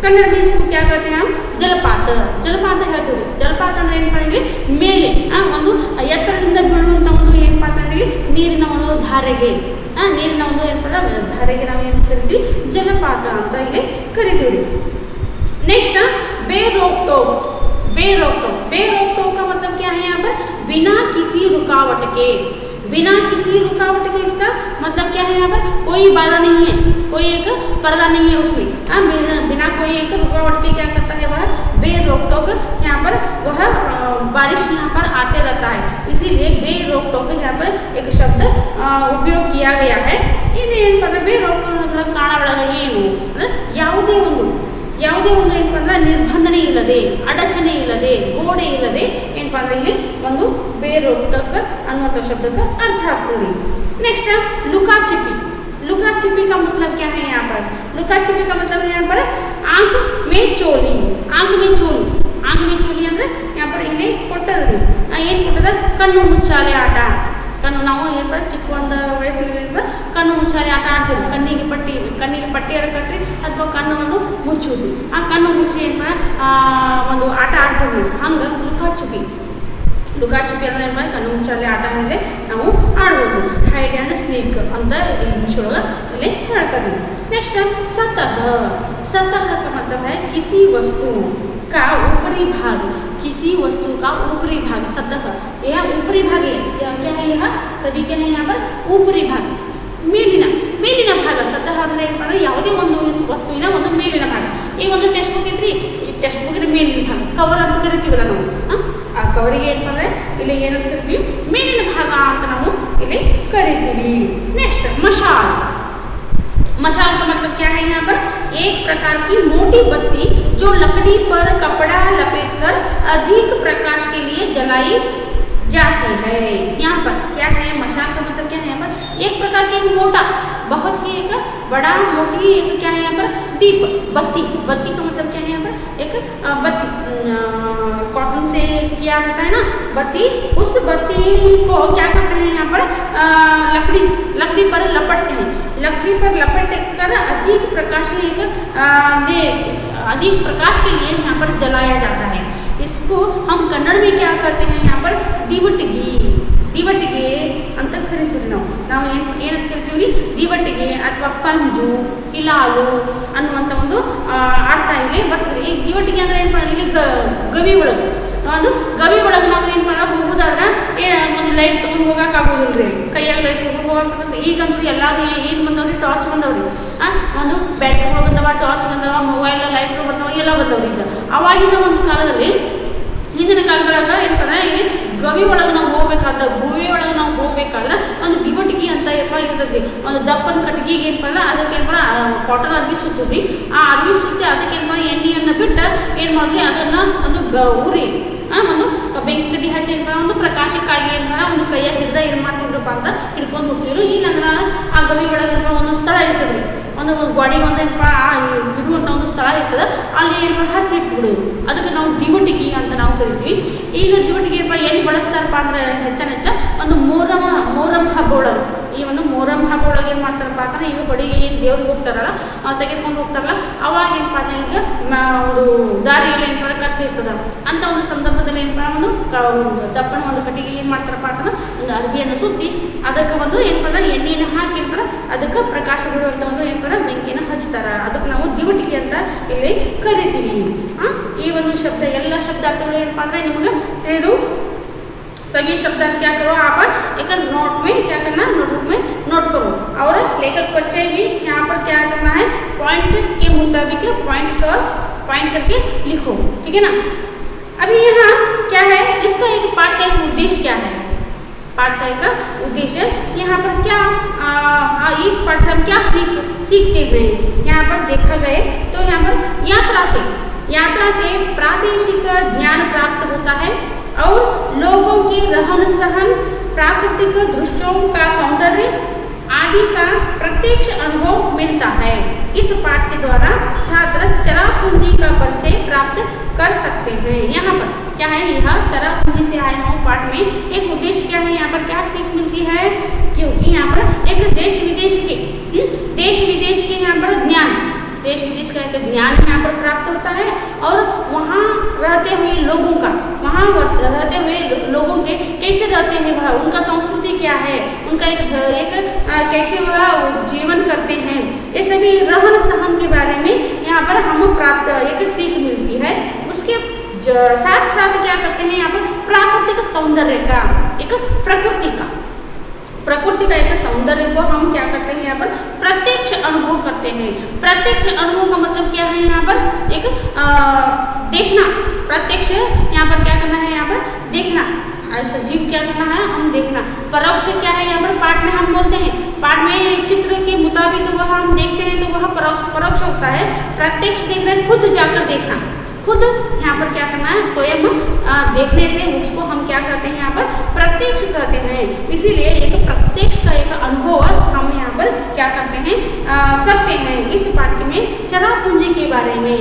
कन्नड़ में इसको क्या कहते हैं हम जलपात, जलपात ಹೇಳ್ತೀವಿ। ಜಲಪಾತ ಅಂದರೆ ಏನಪ್ಪ ಅಂದರೆ ಮೇಲೆ ಒಂದು ಎತ್ತರದಿಂದ ಬೀಳುವಂಥ ಒಂದು ಏನಪ್ಪ ಅಂತಂದ್ರೆ ನೀರಿನ ಒಂದು ಧಾರೆಗೆ, ನೀರಿನ ಒಂದು ಏನಪ್ಪ ಧಾರೆಗೆ ನಾವು ಏನು ಕರಿತೀವಿ ಜಲಪಾತ ಅಂತ ಇಲ್ಲಿ ಕರಿತೀವಿ। नेक्स्ट बेरोक टोक, बेरोक टोक, बेरोक टोक का मतलब क्या है यहाँ पर बिना किसी रुकावट के, बिना किसी रुकावट के, इसका मतलब क्या है यहाँ पर कोई बाधा नहीं है, कोई एक पर्दा नहीं है उसमें, बिना कोई एक रुकावट के क्या करता है वह बेरोक टोक यहाँ पर वह बारिश यहाँ पर आते रहता है, इसीलिए बेरोक टोक यहाँ पर एक शब्द उपयोग किया गया है। इन्हें बेरोक ಕಾಣ ಒಳಗೆ ಏನು ಅಂದರೆ ಯಾವುದೇ ಒಂದು ಏನಪ್ಪ ಅಂದ್ರೆ ನಿರ್ಬಂಧನೆ ಇಲ್ಲದೆ, ಅಡಚಣೆ ಇಲ್ಲದೆ, ಗೋಡೆ ಇಲ್ಲದೆ ಏನಪ್ಪ ಅಂದ್ರೆ ಇಲ್ಲಿ ಒಂದು ಬೇರೋಟಕ ಅನ್ನುವಂಥ ಶಬ್ದಕ್ಕೆ अर्थ ಆಗ್ತದೆ। नेक्स्ट लुका छिपी, लुका छिपी का मतलब क्या है यहाँ पर, लुका छिपी का मतलब है यहाँ पर आंख में चोली, आंख में चोली, आंख में चोली ಅಂದ್ರೆ यहाँ पर ಇಲ್ಲಿ ಕೊಟ್ಟದ್ರಿ ಏನು ಕೊಟ್ಟದ ಕಣ್ಣು ಮುಚ್ಚಾಲೆ ಆಟ, ಕಣ್ಣು ನಾವು ಏನಪ್ಪ ಚಿಕ್ಕ ಒಂದು ವಯಸ್ಸಿನ ಕಣ್ಣು ಮುಚ್ಚಾಲೆ ಆಟ ಆಡ್ತೀವಿ, ಕಣ್ಣಿಗೆ ಪಟ್ಟಿಯರ ಕಟ್ಟಿ ಅಥವಾ ಕಣ್ಣು ಒಂದು ಮುಚ್ಚುವುದು, ಆ ಕಣ್ಣು ಮುಚ್ಚಿ ಏನಪ್ಪ ಒಂದು ಆಟ ಆಡ್ತೀವಿ, ಹಂಗೆ ಲುಕಾ ಚುಪಿ, ಲುಕಾಚುಪಿ ಅಂದ್ರೆ ಏನಪ್ಪ ಕಣ್ಣು ಮುಚ್ಚಾಲೆ ಆಟ ಅಂದರೆ ನಾವು ಆಡ್ಬೋದು. ಹೈಡ್ ಆ್ಯಂಡ್ ಸೀಕ್ ಅಂತ ಇಂಗ್ಲೀಷ್ ಒಳಗೆ ಇಲ್ಲಿ ಹೇಳ್ತಾರೆ. नेक्स्ट सतह, सतह का मतलब है किसी वस्तु का ऊपरी भाग, किसी वस्तु का ऊपरी भाग सतह, यह ऊपरी भाग है, यह क्या है, यह सभी क्या है यहाँ पर ऊपरी भाग, ಮೇಲಿನ ಮೇಲಿನ ಭಾಗ. ಸತಹ ಅಂದರೆ ಏನಪ್ಪ ಅಂದರೆ ಯಾವುದೇ ಒಂದು ವಸ್ತುವಿನ ಒಂದು ಮೇಲಿನ ಭಾಗ. ಈಗ ಒಂದು ಟೆಕ್ಸ್ಟ್ ಬುಕ್ ಇದ್ರಿ, ಈ ಟೆಕ್ಸ್ಟ್ ಬುಕ್ಕಿನ ಮೇಲಿನ ಭಾಗ ಕವರ್ ಅಂತ ಕರಿತೀವಲ್ಲ ನಾವು, ಆ ಕವರಿಗೆ ಏನಪ್ಪ ಅಂದರೆ ಇಲ್ಲಿ ಏನಂತ ಕರಿತೀವಿ, ಮೇಲಿನ ಭಾಗ ಅಂತ ನಾವು ಇಲ್ಲಿ ಕರಿತೀವಿ. नेक्स्ट मशाल, मशाल का मतलब क्या है, यहाँ पर एक प्रकार की मोटी बत्ती जो लकड़ी पर कपड़ा लपेटकर अधिक प्रकाश के लिए जलाई जाती है. यहाँ पर क्या है, मशाल का मतलब क्या है, यहाँ पर एक प्रकार की मोटा बहुत ही एक बड़ा मोटी एक क्या है यहाँ पर दीप, बत्ती. बत्ती का मतलब क्या है यहाँ पर एक बत्ती कॉटन से किया जाता है ना बत्ती, उस बत्ती को क्या करते हैं यहाँ पर लकड़ी पर लपटते हैं. लकड़ी पर लपेट कर अधिक प्रकाश अधिक प्रकाश के लिए यहाँ पर जलाया जाता है. इसको हम कन्नड़ में क्या कहते हैं, यहाँ पर दिवटिगी, दिवटिगे ಅಂತ ಕರಿತೀವಿ ನಾವು ಏನಂತ ಕರಿತೀವಿ, ದಿವಟಿಗೆ ಅಥವಾ ಪಂಜು ಹಿಲಾಲು ಅನ್ನುವಂಥ ಒಂದು ಅರ್ಥ ಇಲ್ಲಿ ಬರ್ತದೆ. ಈ ದಿವಟಿಗೆ ಅಂದರೆ ಏನು ಮಾಡೋದು, ಇಲ್ಲಿ ಗವಿ ಒಳಗೆ ಅದು ಗವಿ ಒಳಗೆ ನಾವು ಏನು ಮಾಡೋಣ ಹೋಗೋದಾದ್ರೆ ಒಂದು ಲೈಟ್ ತೊಗೊಂಡು ಹೋಗೋಕ್ಕಾಗೋದಿಲ್ಲ ರೀ, ಕೈಯಾಗ ಲೈಟ್ ತೊಗೊಂಡು ಹೋಗೋಕ್ಕಾಗುತ್ತೆ. ಈಗಂತೂ ಎಲ್ಲರೂ ಏನು ಬಂದವ್ರಿ, ಟಾರ್ಚ್ ಬಂದವ್ರಿ, ಒಂದು ಬ್ಯಾಟ್ರಿಗಳು ಬಂದವ, ಟಾರ್ಚ್ ಬಂದವ, ಮೊಬೈಲ್ ಲೈಟ್ಗಳು ಬರ್ತಾವ, ಎಲ್ಲ ಬಂದವ್ರಿ. ಈಗ ಅವಾಗಿನ ಒಂದು ಕಾಲದಲ್ಲಿ, ಹಿಂದಿನ ಕಾಲದೊಳಗೆ ಏನಪ್ಪ ಇಲ್ಲಿ ಗವಿ ಒಳಗೆ ನಾವು ಹೋಗ್ಬೇಕಾದ್ರೆ, ಭೂಮಿ ಒಳಗೆ ನಾವು ಹೋಗ್ಬೇಕಾದ್ರೆ ಒಂದು ದಿವಟಿಗೆ ಅಂತ ಏನಪ್ಪ ಇರ್ತದ್ರಿ, ಒಂದು ದಪ್ಪನ ಕಟ್ಟಿಗೆಗೆ ಏನಪ್ಪ ಅಂದ್ರೆ ಅದಕ್ಕೆ ಏನಪ್ಪ ಕಾಟನ್ ಅರ್ಬಿ ಸುತ್ತದ್ರಿ. ಆ ಅರ್ಬಿ ಸುತ್ತಿ ಅದಕ್ಕೆ ಏನಪ್ಪ ಎಣ್ಣೆಯನ್ನು ಬಿಟ್ಟು ಏನು ಮಾಡ್ರಿ, ಅದನ್ನು ಒಂದು ಉರಿ ಒಂದು ಬೆಂಕಿ ಕಡ್ಡಿ ಹಚ್ಚಿ ಏನಪ್ಪ ಒಂದು ಪ್ರಕಾಶಕ್ಕಾಗಿ ಏನಪ್ಪ ಒಂದು ಕೈಯಾಗ ಹಿಡ್ದ ಏನು ಮಾಡ್ತಿದ್ರಪ್ಪ ಅಂದ್ರೆ ಹಿಡ್ಕೊಂಡು ಹೋಗ್ತಿದ್ರು. ಇಲ್ಲಾಂದ್ರೆ ಆ ಗವಿ ಒಳಗೆ ಏನಪ್ಪ ಒಂದು ಸ್ಥಳ ಇರ್ತದ್ರಿ, ಒಂದು ಗಾಡಿ ಒಂದು ಏನಪ್ಪ ಇಡುವಂಥ ಒಂದು ಸ್ಥಳ ಇರ್ತದೆ, ಅಲ್ಲಿ ಏನಪ್ಪ ಹಚ್ಚಿ ಇಟ್ಬಿಡೋದು, ಅದಕ್ಕೆ ನಾವು ದಿವಟಿಗೆ ಅಂತ ನಾವು ಕರಿತೀವಿ. ಈಗ ದಿವಟಿಗೆ ಏನಪ್ಪ ಎಲ್ಲಿ ಬಳಸ್ತಾರಪ್ಪ ಅಂದ್ರೆ ಹೆಚ್ಚ ಒಂದು ಮೊಹರಂ ಹಬ್ಬ ಒಳಗೆ, ಈ ಒಂದು ಮೊಹರಂ ಹಬ್ಬ ಒಳಗೆ ಏನು ಮಾಡ್ತಾರಪ್ಪ ಅಂದ್ರೆ ಈಗ ಬಡಿಗೆ ಏನು ದೇವ್ರಿಗೆ ಹೋಗ್ತಾರಲ್ಲ ತೆಗೆದುಕೊಂಡು ಹೋಗ್ತಾರಲ್ಲ, ಅವಾಗ ಏನಪ್ಪ ಅಂದ್ರೆ ಈಗ ಒಂದು ದಾರಿಯಲ್ಲಿ ಏನಪ್ಪ ಕತ್ತಿರ್ತದ ಅಂತ ಒಂದು ಸಂದರ್ಭದಲ್ಲಿ ಏನಪ್ಪ ಒಂದು ದಪ್ಪನ ಒಂದು ಕಟ್ಟಿಗೆ ಏನು ಮಾಡ್ತಾರಪ್ಪ ಅಂತಂದ್ರೆ ಒಂದು ಅರ್ಬಿಯನ್ನು ಸುತ್ತಿ ಅದಕ್ಕೆ ಒಂದು ಏನಪ್ಪ ಅಂದ್ರೆ ಎಣ್ಣೆಯನ್ನು ಹಾಕಿ ಏನಪ್ಪ ಅದಕ್ಕೆ ಪ್ರಕಾಶ ಬಿಡುವಂಥ ಒಂದು ಏನಪ್ಪ ಬೆಂಕಿಯನ್ನು ಹಚ್ತಾರ, ಅದಕ್ಕೆ ನಾವು ದಿವಟಿಗೆ ಅಂತ ಇಲ್ಲಿ ಕರಿತೀವಿ. ಈ ಒಂದು ಶಬ್ದ ಎಲ್ಲ ಶಬ್ದಾರ್ಥಗಳು ಏನಪ್ಪ ಅಂದ್ರೆ ನಿಮಗೆ ತಿಳಿದು सभी शब्द क्या करो आप एक नोट में क्या करना, नोटबुक में नोट करो. और लेखक परिचय भी यहाँ पर क्या करना है, पॉइंट के मुताबिक पॉइंट करके लिखो, ठीक है ना. अभी यहाँ क्या है, इसका एक पाठ का एक उद्देश्य क्या है, पाठ का एक उद्देश्य यहाँ पर क्या इस पाठ से हम क्या सीखते हुए यहाँ पर देखा गए तो यहाँ पर यात्रा से प्रादेशिक ज्ञान प्राप्त होता है और लोगों की रहन सहन, प्राकृतिक दृश्यों का सौंदर्य आदि का प्रत्यक्ष अनुभव मिलता है. इस पाठ के द्वारा छात्र चरापूंजी का परिचय प्राप्त कर सकते हैं. यहाँ पर क्या है, यह चरापूंजी से आए हुए पाठ में एक उद्देश्य क्या है, यहाँ पर क्या सीख मिलती है, क्योंकि यहाँ पर एक देश विदेश के यहाँ पर ज्ञान, देश विदेश का एक ज्ञान यहाँ पर प्राप्त होता है और वहाँ रहते हुए लोगों का, वहाँ रहते हुए लोगों के कैसे रहते हैं वह, उनका संस्कृति क्या है, उनका एक कैसे वह जीवन करते हैं, ये सभी रहन सहन के बारे में यहाँ पर हम प्राप्त एक सीख मिलती है. उसके साथ साथ क्या करते हैं यहाँ पर प्राकृतिक सौंदर्य का एक प्रकृति का एक सौंदर्य को हम क्या करते हैं यहाँ पर प्रत्यक्ष अनुभव करते हैं. प्रत्यक्ष अनुभव का मतलब क्या है, यहाँ पर एक देखना, प्रत्यक्ष यहाँ पर क्या करना है, यहाँ पर देखना, सजीव क्या करना है, हम देखना. परोक्ष क्या है, यहाँ पर पाठ में हम बोलते हैं, पाठ में चित्र के मुताबिक वह हम देखते हैं तो वह परोक्ष होता है. प्रत्यक्ष देखना है, खुद जाकर देखना, खुद यहाँ पर क्या करना है, स्वयं देखने से उसको हम क्या करते हैं, यहाँ पर प्रत्यक्ष करते हैं. इसीलिए एक प्रत्यक्ष का एक अनुभव हम यहाँ पर क्या करते हैं, इस पाठ्य में चरापूंजी के बारे में,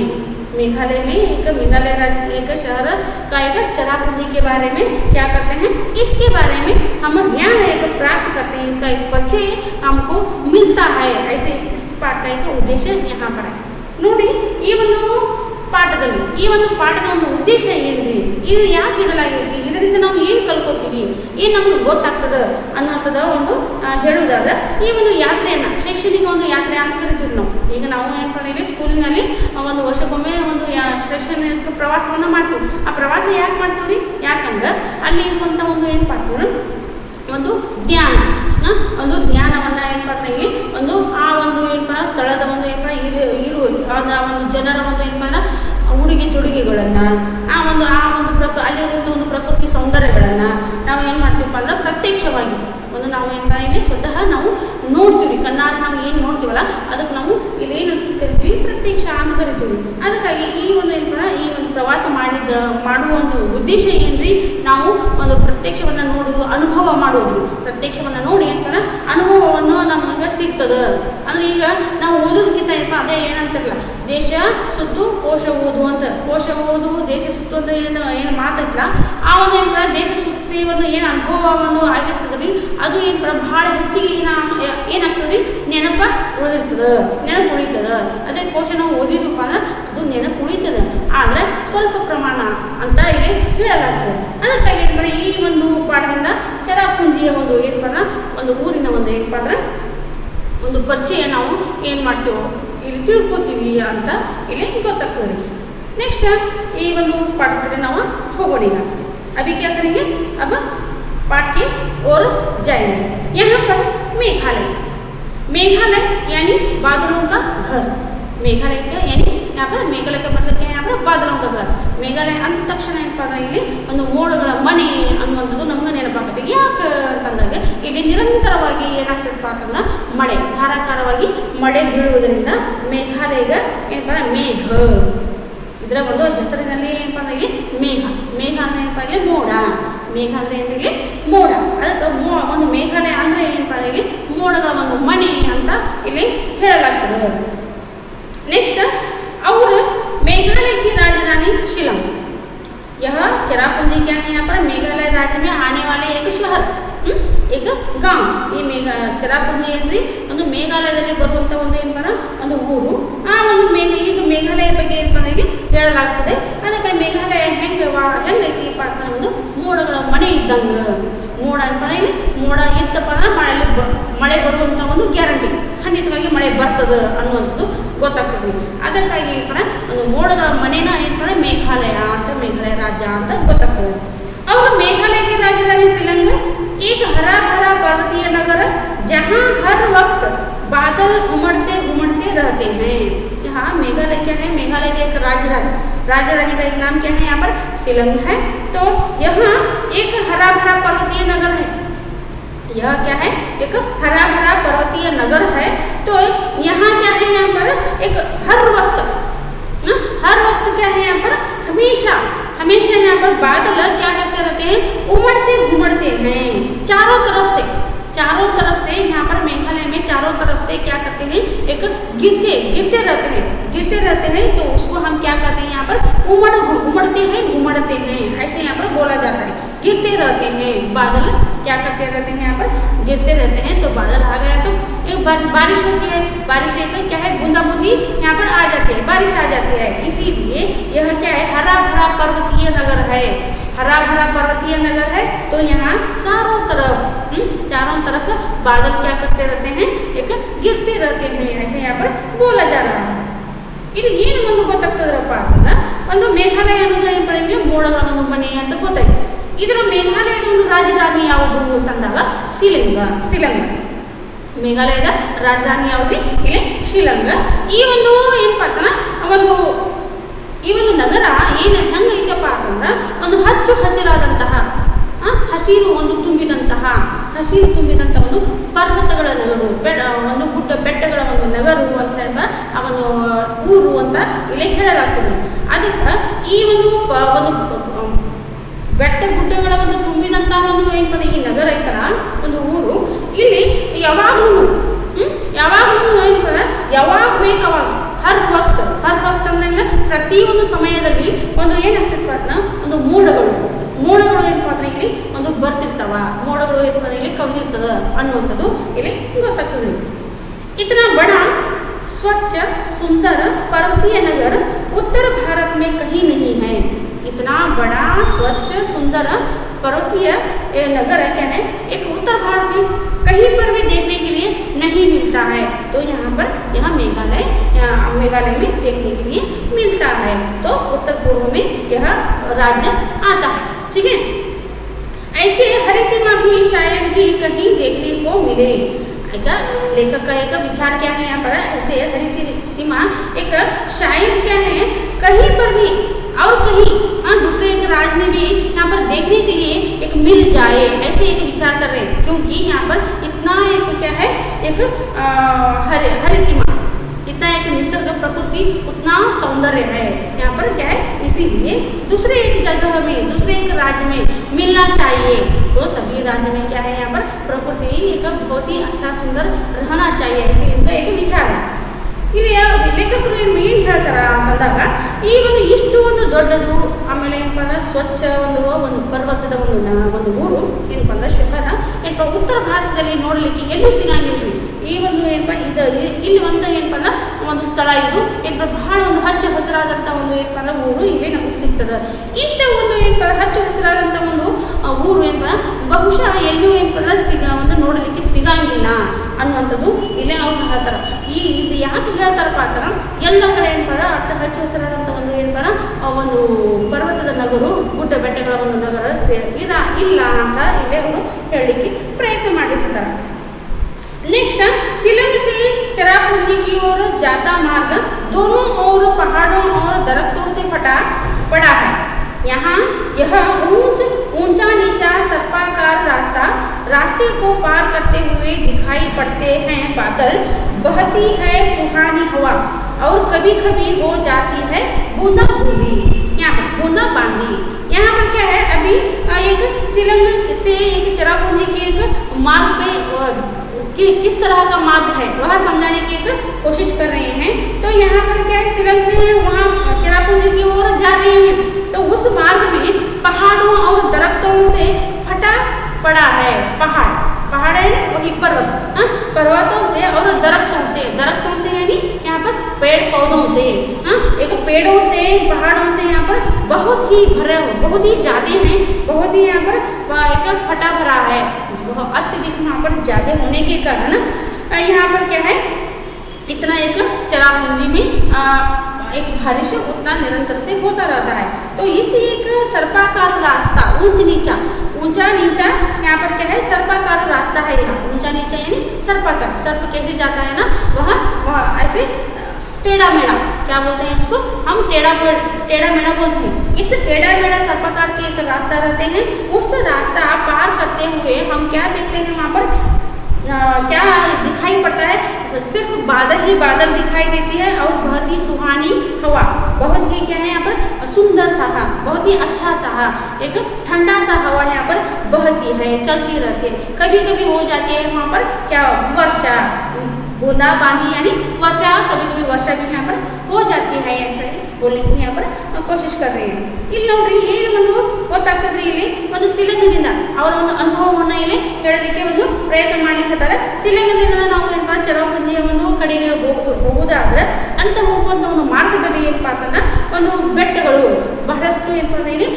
मेघालय में मेघालय राज्य एक शहर का एक चरापूंजी के बारे में क्या करते हैं, इसके बारे में हम ज्ञान एक प्राप्त करते हैं, इसका एक परिचय हमको मिलता है. ऐसे इस पाठ का एक उद्देश्य यहाँ पर है. ನೋಡಿ ಈ ಒಂದು ಪಾಠದಲ್ಲಿ. ಈ ಒಂದು ಪಾಠದ ಒಂದು ಉದ್ದೇಶ ಏನ್ರಿ, ಇದು ಯಾಕೆ ಇಡಲಾಗೈತಿ, ಇದರಿಂದ ನಾವು ಏನು ಕಲ್ಕೋತೀವಿ, ಏನು ನಮ್ಗೆ ಗೊತ್ತಾಗ್ತದೆ ಅನ್ನೋಂಥದ್ದು ಒಂದು ಹೇಳುವುದಾದ್ರೆ, ಈ ಒಂದು ಯಾತ್ರೆಯನ್ನು ಶೈಕ್ಷಣಿಕ ಒಂದು ಯಾತ್ರೆ ಅಂತ ಕರಿತೀವಿ ನಾವು. ಈಗ ನಾವು ಏನು ಮಾಡಿದ್ವಿ, ಸ್ಕೂಲಿನಲ್ಲಿ ಒಂದು ವರ್ಷಕ್ಕೊಮ್ಮೆ ಒಂದು ಶೈಕ್ಷಣಿಕ ಪ್ರವಾಸವನ್ನು ಮಾಡ್ತೀವಿ. ಆ ಪ್ರವಾಸ ಯಾಕೆ ಮಾಡ್ತೀವಿ ರೀ, ಯಾಕಂದ್ರೆ ಅಲ್ಲಿ ಇರುವಂಥ ಒಂದು ಏನು ಮಾಡ್ತೀವಿ, ಒಂದು ಜ್ಞಾನ, ಒಂದು ಜ್ಞಾನವನ್ನು ಏನು ಮಾಡ್ತಾರೆ ಇಲ್ಲಿ ಒಂದು ಆ ಒಂದು ಏನಪ್ಪ ಸ್ಥಳದ ಒಂದು ಏನಪ್ಪ ಇರುವ ಒಂದು ಜನರ ಒಂದು ಏನಪ್ಪ ಉಡುಗೆ ತೊಡುಗೆಗಳನ್ನು, ಆ ಒಂದು ಅಲ್ಲಿರುವಂಥ ಒಂದು ಪ್ರಕೃತಿ ಸೌಂದರ್ಯಗಳನ್ನು ನಾವು ಏನು ಮಾಡ್ತೀವಪ್ಪ ಅಂದ್ರೆ ಪ್ರತ್ಯಕ್ಷವಾಗಿ ಒಂದು ನಾವು ಏನಪ್ಪ ಇಲ್ಲಿ ಸ್ವತಃ ನಾವು ನೋಡ್ತೀವಿ, ಕಣ್ಣಾರೆ ನಾವು ಏನು ನೋಡ್ತೀವಲ್ಲ ಅದಕ್ಕೆ ನಾವು ಇಲ್ಲಿ ಏನು ಕರಿತೀವಿ, ಪ್ರತ್ಯಕ್ಷ ಅಂತ ಕರಿತೀವಿ. ಅದಕ್ಕಾಗಿ ಈ ಒಂದು ಏನಪ್ಪ ಈ ಒಂದು ಪ್ರವಾಸ ಮಾಡುವ ಒಂದು ಉದ್ದೇಶ ಏನ್ರಿ, ನಾವು ಒಂದು ಪ್ರತ್ಯಕ್ಷವನ್ನು ನೋಡೋದು, ಅನುಭವ ಮಾಡೋದು. ಪ್ರತ್ಯಕ್ಷವನ್ನು ನೋಡಿ ಏನಪ್ಪ ಅನುಭವವನ್ನು ನಮಗೆ ಸಿಗ್ತದೆ. ಅಂದರೆ ಈಗ ನಾವು ಓದೋದಕ್ಕಿಂತ ಏನಪ್ಪ ಅದೇ ಏನಂತಿರಲ್ಲ, ದೇಶ ಸುತ್ತು ಕೋಶ ಓದು ಅಂತ, ಕೋಶ ಓದು ದೇಶ ಸುತ್ತು ಅಂತ ಏನು ಮಾತಾಡ್ತಲ್ಲ, ಆ ಒಂದು ಏನಪ್ಪ ದೇಶ ಸುತ್ತಿ ಒಂದು ಏನು ಅನುಭವವನ್ನು ಆಗಿರ್ತದೆ ಅದು ಏನಪ್ಪ ಭಾಳ ಹೆಚ್ಚಿಗೆ ಏನಾಗ್ತದೆ, ನೆನಪ ಉಳಿತದೆ. ಅದೇ ಕೋಶ ನಾವು ಓದಿದ್ವಪ್ಪ ಅಂದ್ರೆ ಅದು ನೆನಪು ಉಳಿತದೆ, ಆದರೆ ಸ್ವಲ್ಪ ಪ್ರಮಾಣ ಅಂತ ಇಲ್ಲಿ ಹೇಳಲಾಗ್ತದೆ. ಅದಕ್ಕಾಗಿ ಏನಪ್ಪ ಈ ಒಂದು ಪಾಠದಿಂದ ಚೆರಾಪುಂಜಿಯ ಒಂದು ಏನಪ್ಪ ಅಂದ್ರೆ ಒಂದು ಊರಿನ ಒಂದು ಏನಪ್ಪ ಅಂದ್ರೆ ಒಂದು ಪರಿಚಯ ನಾವು ಏನು ಮಾಡ್ತೀವೋ ಇಲ್ಲಿ ತಿಳ್ಕೊತೀವಿ ಅಂತ ಇಲ್ಲಿ ಗೊತ್ತಾಗ್ತದೆ. ನೆಕ್ಸ್ಟ್ ಈ ಒಂದು ಪಾಠದ ಕಡೆ ನಾವು ಹೋಗೋಣ. ಈಗ अभी क्या करेंगे, अब पाठ की ओर जाएंगे. यहाँ पर मेघालय, मेघालय यानी बादलों का घर. मेघालय क्या यानी यहाँ पर मेघालय का मतलब क्या है, यहाँ पर बादलों का घर. ಮೇಘಾಲಯ ಅಂದ ತಕ್ಷಣ ಏನಪ್ಪ ಅಂದ್ರೆ ಇಲ್ಲಿ ಒಂದು ಮೋಡಗಳ ಮನೆ ಅನ್ನುವಂಥದ್ದು ನಮ್ಗೆ ನೆನಪಾಗುತ್ತೆ. ಯಾಕೆ ಅಂತಂದಾಗ ಇಲ್ಲಿ ನಿರಂತರವಾಗಿ ಏನಾಗ್ತದಪ್ಪ ಅಂತಂದ್ರೆ ಮಳೆ, ಧಾರಾಕಾರವಾಗಿ ಮಳೆ ಬೀಳುವುದರಿಂದ ಮೇಘಾಲಯಗ ಏನಪ್ಪ ಅಂದ್ರೆ ಮೇಘ, ಇದರ ಒಂದು ಹೆಸರಿನಲ್ಲಿ ಏನಪ್ಪ ಅಂದ್ರೆ ಇಲ್ಲಿ ಮೇಘ. ಮೇಘ ಅಂದ್ರೆ ಏನಪ್ಪ ಇಲ್ಲಿ ಮೋಡ, ಮೇಘ ಅಂದ್ರೆ ಏನು ಇಲ್ಲಿ ಮೋಡ. ಅದಕ್ಕೆ ಒಂದು ಮೇಘಾಲಯ ಅಂದ್ರೆ ಏನಪ್ಪ ಇಲ್ಲಿ ಮೋಡಗಳ ಒಂದು ಮನೆ ಅಂತ ಇಲ್ಲಿ ಹೇಳಲಾಗ್ತದೆ. नेक्स्ट और मेघालय की राजधानी शिलांग. यह चेरापूंजी क्या है, यहाँ पर मेघालय राज्य में आने वाले एक शहर, एक गांव. ಈ ಚೆರಾಪುಂಜಿ ಏನ್ರಿ ಒಂದು ಮೇಘಾಲಯದಲ್ಲಿ ಬರುವಂಥ ಒಂದು ಏನಪ್ಪ ಒಂದು ಊರು. ಆ ಒಂದು ಈಗ ಮೇಘಾಲಯ ಬಗ್ಗೆ ಏನಪ್ಪ ಇಲ್ಲಿ ಹೇಳಲಾಗ್ತದೆ. ಅದಕ್ಕೆ ಮೇಘಾಲಯ ಹೆಂಗೈತಿಪ್ಪ ಅಂತ ಒಂದು ಮೋಡಗಳ ಮನೆ ಇದ್ದಂಗೆ. ಮೋಡ ಅಂತ ಇಲ್ಲಿ ಮೋಡ ಇತ್ತಪ್ಪ ಅಂದ್ರೆ ಮಳೆ ಬರುವಂಥ ಒಂದು ಗ್ಯಾರಂಟಿ, ಖಂಡಿತವಾಗಿ ಮಳೆ ಬರ್ತದೆ ಅನ್ನುವಂಥದ್ದು ಗೊತ್ತಾಗ್ತದೆ. ಅದಕ್ಕಾಗಿ ಏನಪ್ಪ ಒಂದು ಮೋಡಗಳ ಮನೆನ ಏನಪ್ಪ ಮೇಘಾಲಯ ಅಂತ, ಮೇಘಾಲಯ ರಾಜ್ಯ ಅಂತ ಗೊತ್ತಾಗ್ತದೆ. और मेघालय की राजधानी शिलांग एक हरा भरा पर्वतीय नगर जहाँ हर वक्त बादल उमड़ते घुमड़ते रहते हैं. यहाँ मेघालय क्या है, मेघालय की एक राजधानी का एक नाम क्या है, यहाँ पर शिलांग है. तो यहाँ एक हरा भरा पर्वतीय नगर है. यह क्या है, एक हरा भरा पर्वतीय नगर है. तो यहाँ क्या है, यहाँ पर एक हर वक्त क्या है, यहाँ पर हमेशा यहाँ पर बादल क्या करते रहते हैं, उमड़ते घुमड़ते हैं चारों तरफ से. यहाँ पर मेघालय में चारों तरफ से क्या करते हैं, एक गिरते रहते हैं. तो उसको हम क्या कहते हैं, यहाँ पर उमड़ते हैं घुमड़ते हैं, ऐसे यहाँ पर बोला जाता है. गिरते रहते हैं बादल, क्या करते रहते हैं, यहाँ पर गिरते रहते हैं. तो बादल आ गया तो एक बारिश होती है, बारिश से क्या है, बूंदा बूंदी यहाँ पर आ जाती है, बारिश आ जाती है. इसीलिए यह क्या है, हरा भरा पर्वतीय नगर है. तो यहाँ चारों तरफ बादल क्या करते रहते हैं, एक गिरते रहते हैं, ऐसे यहाँ पर बोला जा रहा है. ಇದು ಏನು ಒಂದು ಗೊತ್ತಾಗ್ತದ್ರಪ್ಪ ಅಂತಂದ್ರೆ ಒಂದು ಮೇಘಾಲಯ ಅನ್ನೋದು ಏನಪ್ಪ ಇಲ್ಲಿ ಮೋಡಗಳ ಒಂದು ಮನೆ ಅಂತ ಗೊತ್ತಾಯ್ತು. ಇದರ ಮೇಘಾಲಯದ ಒಂದು ರಾಜಧಾನಿ ಯಾವುದು ಅಂತಂದಾಗ ಶಿಲಾಂಗ್. ಮೇಘಾಲಯದ ರಾಜಧಾನಿ ಯಾವ್ದು, ಇಲ್ಲಿ ಶಿಲಾಂಗ್. ಈ ಒಂದು ಏನಪ್ಪ ಅಂತಂದ್ರೆ ಈ ಒಂದು ನಗರ ಏನು ಹೆಂಗೈತಪ್ಪ ಅಂತಂದ್ರೆ ಒಂದು ಹಚ್ಚು ಹಸಿರಾದಂತಹ ಹಸಿರು ತುಂಬಿದಂತಹ ಒಂದು ಪರ್ವತಗಳ ನಗರು, ಒಂದು ಗುಡ್ಡ ಬೆಟ್ಟಗಳ ಒಂದು ನಗರು ಅಂತ ಹೇಳ್ತಾ ಆ ಒಂದು ಊರು ಅಂತ ಇಲ್ಲಿ ಹೇಳಲಾಗ್ತದೆ. ಅದಕ್ಕೆ ಈ ಒಂದು ಬೆಟ್ಟ ಗುಡ್ಡಗಳ ಒಂದು ತುಂಬಿದಂತಹ ಒಂದು ಏನಪ್ಪ ಈ ನಗರ ಐತಲ್ಲ ಒಂದು ಊರು, ಇಲ್ಲಿ ಯಾವಾಗಲೂ ಏನಪ್ಪ ಯಾವಾಗ ಬೇಕು ಅವಾಗ ಹರ್ ವಕ್ತ್ ಅಂದ್ರೆ ಪ್ರತಿಯೊಂದು ಸಮಯದಲ್ಲಿ ಒಂದು ಏನಾಗ್ತಿರ್ಪ ಒಂದು ಮೋಡಗಳು ಏನಪ್ಪ ಅಂದ್ರೆ ಇಲ್ಲಿ ಒಂದು ಬರ್ತಿರ್ತಾವ, ಮೋಡಗಳು ಏನಪ್ಪ ಇಲ್ಲಿ ಕವಿದಿರ್ತದ ಅನ್ನುವಂಥದ್ದು ಇಲ್ಲಿ ಗೊತ್ತಾಗ್ತದೆ. ಇತನ ಬಡ स्वच्छ सुंदर पर्वतीय नगर उत्तर भारत में कहीं नहीं है। इतना बड़ा स्वच्छ सुंदर पर्वतीय नगर है, क्या है, एक उत्तर भारत में कहीं पर भी देखने के लिए नहीं मिलता है। तो यहाँ मेघालय में देखने के लिए मिलता है। तो उत्तर पूर्व में यह राज्य आता है। ठीक है, ऐसे हरितिमा भी शायद ही कहीं देखने को मिले। लेखक का एक विचार क्या है यहाँ पर, ऐसे हरितिमा एक शायद क्या है कहीं पर भी और कहीं दूसरे एक राज्य में भी यहाँ पर देखने के लिए एक मिल जाए, ऐसे एक विचार कर रहे हैं। क्योंकि यहाँ पर इतना एक क्या है, एक हरितिमा, इतना एक निसर्ग प्रकृति, उतना सौंदर्य है यहाँ पर, क्या है, इसीलिए दूसरे एक जगह में, दूसरे एक राज्य में मिलना चाहिए। तो सभी राज्य में क्या है, यहाँ पर प्रकृति एक बहुत ही अच्छा सुंदर रहना चाहिए, ऐसे इनका एक विचार है। ಇಲ್ಲಿ ಲೇಖಕರು ಏನು ಹೇಳ್ತಾರ ಅಂತಂದಾಗ, ಈ ಇಷ್ಟು ದೊಡ್ಡದು, ಆಮೇಲೆ ಏನಪ್ಪ ಅಂದ್ರೆ ಸ್ವಚ್ಛ ಒಂದು ಪರ್ವತದ ಒಂದು ಊರು ಏನಪ್ಪ ಅಂದ್ರೆ ಶಹರ ಏನಪ್ಪ ಉತ್ತರ ಭಾರತದಲ್ಲಿ ನೋಡಲಿಕ್ಕೆ ಎಲ್ಲೂ ಸಿಗಂಗಿಲ್ಲ. ಈ ಏನಪ್ಪ ಇಲ್ಲಿ ಏನಪ್ಪ ಅಂದ್ರೆ ಒಂದು ಸ್ಥಳ, ಇದು ಏನಪ್ಪ ಬಹಳ ಹಚ್ಚ ಹಸಿರಾದಂಥ ಏನಪ್ಪ ಅಂದ್ರೆ ಊರು ಇಲ್ಲೇ ನಮಗೆ ಸಿಗ್ತದೆ. ಇಂಥ ಏನಪ್ಪ ಹಚ್ಚ ಹಸಿರಾದಂಥ ಊರು ಏನಪ್ಪ ಬಹುಶಃ ಎಲ್ಲೂ ಏನಪ್ಪ ಅಂದ್ರೆ ನೋಡಲಿಕ್ಕೆ ಸಿಗಂಗಿಲ್ಲ ಅನ್ನುವಂಥದ್ದು ಇಲ್ಲೇ ಅವ್ರು ಹೇಳ್ತಾರೆ. ಇದು ಯಾಕೆ ಹೇಳ್ತಾರಪ್ಪ ಅಂತಾರೆ, ಎಲ್ಲ ಕಡೆ ಏನಪ್ಪ ಹಚ್ಚ ಹಸಿರಾದಂಥ ಏನಪ್ಪ ಒಂದು ಪರ್ವತದ ನಗರು, ಗುಡ್ಡ ಬೆಟ್ಟಗಳ ನಗರ ಇಲ್ಲ ಅಂತ ಇಲ್ಲೇ ಅವರು ಹೇಳಲಿಕ್ಕೆ ಪ್ರಯತ್ನ ಮಾಡಿರ್ತಾರೆ. नेक्स्ट, शिलंग से चेरापूंजी की ओर जाता मार्ग दोनों ओर पहाड़ों और दरख्तों से पड़ा है। यहाँ यह ऊंचा नीचा सर्पाकार रास्ते को पार करते हुए दिखाई पड़ते हैं। बादल बहती है सुहानी हवा और कभी कभी हो जाती है बूंदाबांदी। यहाँ पर क्या है, अभी एक शिलंग से एक चेरापूंजी के एक मार्ग पे कि किस तरह का मार्ग है वह समझाने की एक कोशिश कर रहे हैं। तो यहाँ पर क्या है, शिलंग से वहाँ चेरापूंजी की ओर जा रहे हैं, तो उस मार्ग में पहाड़ों और दरख्तों से फटा पड़ा है। पहाड़ है वही पर्वतों से और दरख्तों से यानी यहाँ पर पेड़ पौधों से, एक पेड़ों से, पहाड़ों से यहाँ पर बहुत ही भरे, बहुत ही ज्यादा हैं, बहुत ही यहाँ पर एक फटा भरा है। अत्यधिक यहाँ पर ज्यादा होने के कारण यहाँ पर क्या है, इतना एक चेरापूंजी में एक बारिश उतना निरंतर से होता रहता है। तो इसी एक सर्पाकार रास्ता, ऊंचा नीचा यहाँ पर क्या है, सर्पाकार रास्ता है। यहाँ ऊंचा नीचा यानी सर्पाकार, सर्प कैसे जाता है ना, वह ऐसे टेढ़ा मेढ़ा, क्या बोलते हैं इसको हम, टेढ़ा मेढ़ा बोलते हैं। इस टेढ़ा मेढ़ा सर्पाकार के एक रास्ता रहते हैं, उस रास्ता पार करते हुए हम क्या देखते हैं, वहाँ पर क्या दिखाई पड़ता है, सिर्फ बादल ही बादल दिखाई देती है और बहुत ही सुहानी हवा, बहुत ही क्या है यहाँ पर सुंदर सा, बहुत ही अच्छा सा, एक ठंडा सा हवा यहाँ पर बहती है, चलती रहती है। कभी कभी हो जाती है वहाँ पर क्या, वर्षा, बूंदाबांदी यानी वर्षा, कभी कभी वर्षा भी यहाँ पर हो जाती है, ऐसे बोलने की यहाँ पर कोशिश कर रहे हैं। ಇಲ್ಲಿ ನೋಡ್ರಿ ಏನು ಗೊತ್ತಾಗ್ತದ್ರಿ, ಇಲ್ಲಿ ಶಿಲಂಗದಿಂದ ಅವರ ಅನುಭವವನ್ನು ಇಲ್ಲಿ ಹೇಳಲಿಕ್ಕೆ ಪ್ರಯತ್ನ ಮಾಡ್ಲಿಕ್ಕೆ. ಶಿಲಂಗದಿಂದ ನಾವು ಏನಪ್ಪ ಚೆರಾಪೂಂಜಿಯ ಕಡೆಗೆ ಹೋಗುವುದಾದ್ರೆ ಅಂತ ಹೋಗುವಂಥ ಮಾರ್ಗದಲ್ಲಿ ಏನಪ್ಪ ಅಂತಂದ್ರೆ ಬೆಟ್ಟಗಳು ಬಹಳಷ್ಟು ಏನಪ್ಪ ಅಂದ್ರೆ ಇಲ್ಲಿ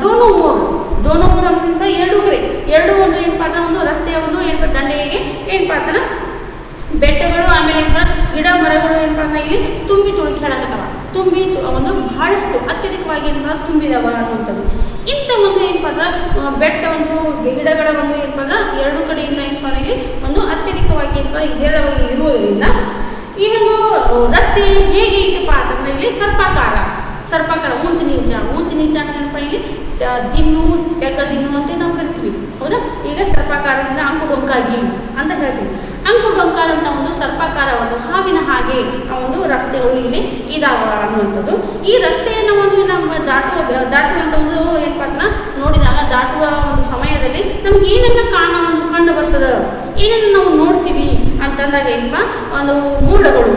ದೋನೋ ಊರು ಅಂತ ಎರಡು ಕಡೆ ಏನಪ್ಪ ಅಂದ್ರೆ ರಸ್ತೆಯ ಏನಪ್ಪ ದಂಡೆಗೆ ಏನಪ್ಪ ಅಂತಂದ್ರೆ ಬೆಟ್ಟಗಳು, ಆಮೇಲೆ ಗಿಡ ಮರಗಳು ಏನಪ್ಪ ಅಂದ್ರೆ ಇಲ್ಲಿ ತುಂಬಿ ತುಳುಕಾಡಕತ್ತವ, ಬಹಳಷ್ಟು ಅತ್ಯಧಿಕವಾಗಿ ಏನಪ್ಪ ತುಂಬಿದವ ಅನ್ನುವಂಥದ್ದು. ಇಂಥ ಏನಪ್ಪ ಅಂದ್ರೆ ಬೆಟ್ಟ ಗಿಡಗಳ ಏನಪ್ಪ ಅಂದ್ರೆ ಎರಡು ಕಡೆಯಿಂದ ಏನಪ್ಪ ಅಂದ್ರೆ ಇಲ್ಲಿ ಅತ್ಯಧಿಕವಾಗಿ ಏನಪ್ಪ ಹೇರಳವಾಗಿ ಇರುವುದರಿಂದ ಈ ರಸ್ತೆ ಹೇಗೆ ಇತ್ತಪ್ಪ ಅಂತಂದ್ರೆ ಇಲ್ಲಿ ಸರ್ಪಾಕಾರ, ಊಂಚ ನೀಚ ಅಂದ್ರೆ ಏನಪ್ಪ ಇಲ್ಲಿ ದಿನ್ನು ಅಂತ ನಾವು ಕರಿತೀವಿ, ಹೌದಾ. ಈಗ ಸರ್ಪಾಕಾರದಿಂದ ಅಂಕುಡೊಂಕಾಗಿ ಅಂತ ಹೇಳ್ತೀವಿ. ಅಂಕುಡೊಂಕಾದಂಥ ಸರ್ಪಾಕಾರ ಹಾವಿನ ಹಾಗೆ ರಸ್ತೆಗಳು ಇಲ್ಲಿ ಇದಾವ ಅನ್ನುವಂಥದ್ದು. ಈ ರಸ್ತೆಯನ್ನು ನಮ್ಮ ದಾಟುವಂಥ ಏನಪ್ಪ ಅಂತ ನೋಡಿದಾಗ, ದಾಟುವ ಸಮಯದಲ್ಲಿ ನಮ್ಗೆ ಏನೆಲ್ಲ ಕಂಡು ಬರ್ತದೆ, ಏನೇನು ನಾವು ನೋಡ್ತೀವಿ ಅಂತಂದಾಗ ಏನಪ್ಪ ಮೋಡಗಳು,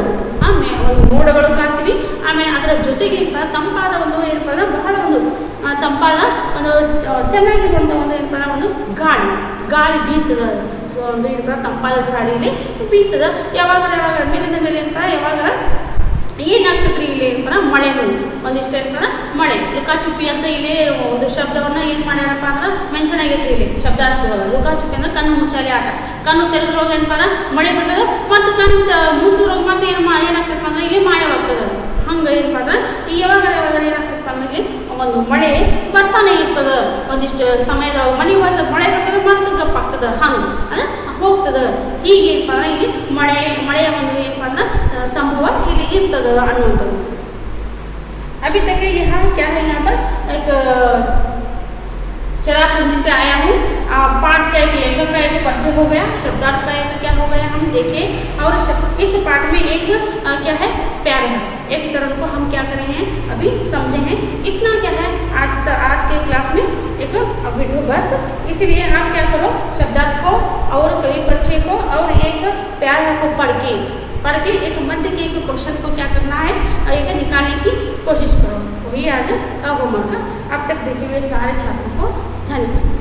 ಮೋಡಗಳು ಕಾಣ್ತೀವಿ. ಆಮೇಲೆ ಅದರ ಜೊತೆಗೆ ತಂಪಾದ ಏನಪ್ಪ ಅಂದ್ರೆ ಬಹಳ ತಂಪಾದ ಚೆನ್ನಾಗಿರುವಂಥ ಏನಪ್ಪ ಗಾಳಿ ಗಾಳಿ ಬೀಸ್ತದ. ಸೊ ಒಂದು ಏನಪ್ಪ ತಂಪಾದ ಗಾಳಿಲಿ ಬೀಸ್ತದ. ಯಾವಾಗಾರ ಮೇಲಿಂದ ಮೇಲೆ ಏನಪ್ಪ ಯಾವಾಗಾರ ಏನಾಗ್ತದೆ ರೀ ಇಲ್ಲಿ ಏನಪ್ಪ ಮಳೆನೂ ಒಂದಿಷ್ಟು ಏನಪ್ಪ ಮಳೆ ಲುಕಾಚುಪ್ಪಿ ಅಂತ ಇಲ್ಲಿ ಒಂದು ಶಬ್ದವನ್ನು ಏನು ಮಾಡ್ಯಾರಪ್ಪ ಅಂದ್ರೆ ಮೆನ್ಷನ್ ಆಗೈತ್ರಿ ಇಲ್ಲಿ ಶಬ್ದಾರ್ಥಗಳು. ಲುಕಾಚುಪ್ಪಿ ಅಂದ್ರೆ ಕಣ್ಣು ಮುಚ್ಚಾಲೆ ಆಟ. ಕಣ್ಣು ತೆರೆದ್ರೋಗ ಏನಪ್ಪ ಮಳೆ ಬರ್ತದೆ, ಮತ್ತು ಕಣ್ಣು ಮುಚ್ಚಿದ್ರೋಗ ಮತ್ತೆ ಏನಾಗ್ತದಪ್ಪ ಅಂದ್ರೆ ಇಲ್ಲಿ ಮಾಯವಾಗ್ತದೆ. ಹಂಗೆ ಏನಪ್ಪ ಅಂದ್ರೆ ಯಾವಾಗಾರ ಏನಾಗ್ತದಪ್ಪ ಅಂದ್ರೆ ಇಲ್ಲಿ ಒಂದು ಮಳೆ ಬರ್ತಾನೆ ಇರ್ತದೆ. ಒಂದಿಷ್ಟು ಸಮಯದೊಳಗೆ ಮಳೆ ಬರ್ತದೆ ಮತ್ತು ಗಪ್ಪಾಗ್ತದೆ, ಹಂಗೆ ಅಂದ್ರೆ ಹೋಗ್ತದೆ. ಹೀಗೆ ಏನಪ್ಪ ಅಂದ್ರೆ ಇಲ್ಲಿ ಮಳೆಯ ಒಂದು ಏನಪ್ಪ ಅಂದ್ರೆ ಸಂಭವ ಇಲ್ಲಿ ಇರ್ತದೆ ಅನ್ನುವಂಥದ್ದು. अभी तक यहाँ क्या है, यहाँ पर एक चरापंजी से आया हूँ। पाठ का एक लेखक का एक परिचय हो गया, शब्दार्थ का एक क्या हो गया हम देखें, और इस पाठ में एक क्या है प्यार है। एक चरण को हम क्या कर रहे हैं अभी समझे हैं। इतना क्या है आज के क्लास में एक वीडियो बस। इसलिए आप क्या करो शब्दार्थ को और कवि परिचय को और एक प्यार को पढ़ के एक मध्य के एक क्वेश्चन को क्या करना है एक निकालने की कोशिश करो। वही आज का होमवर्क। अब तक देखे हुए सारे छात्रों को धन्यवाद।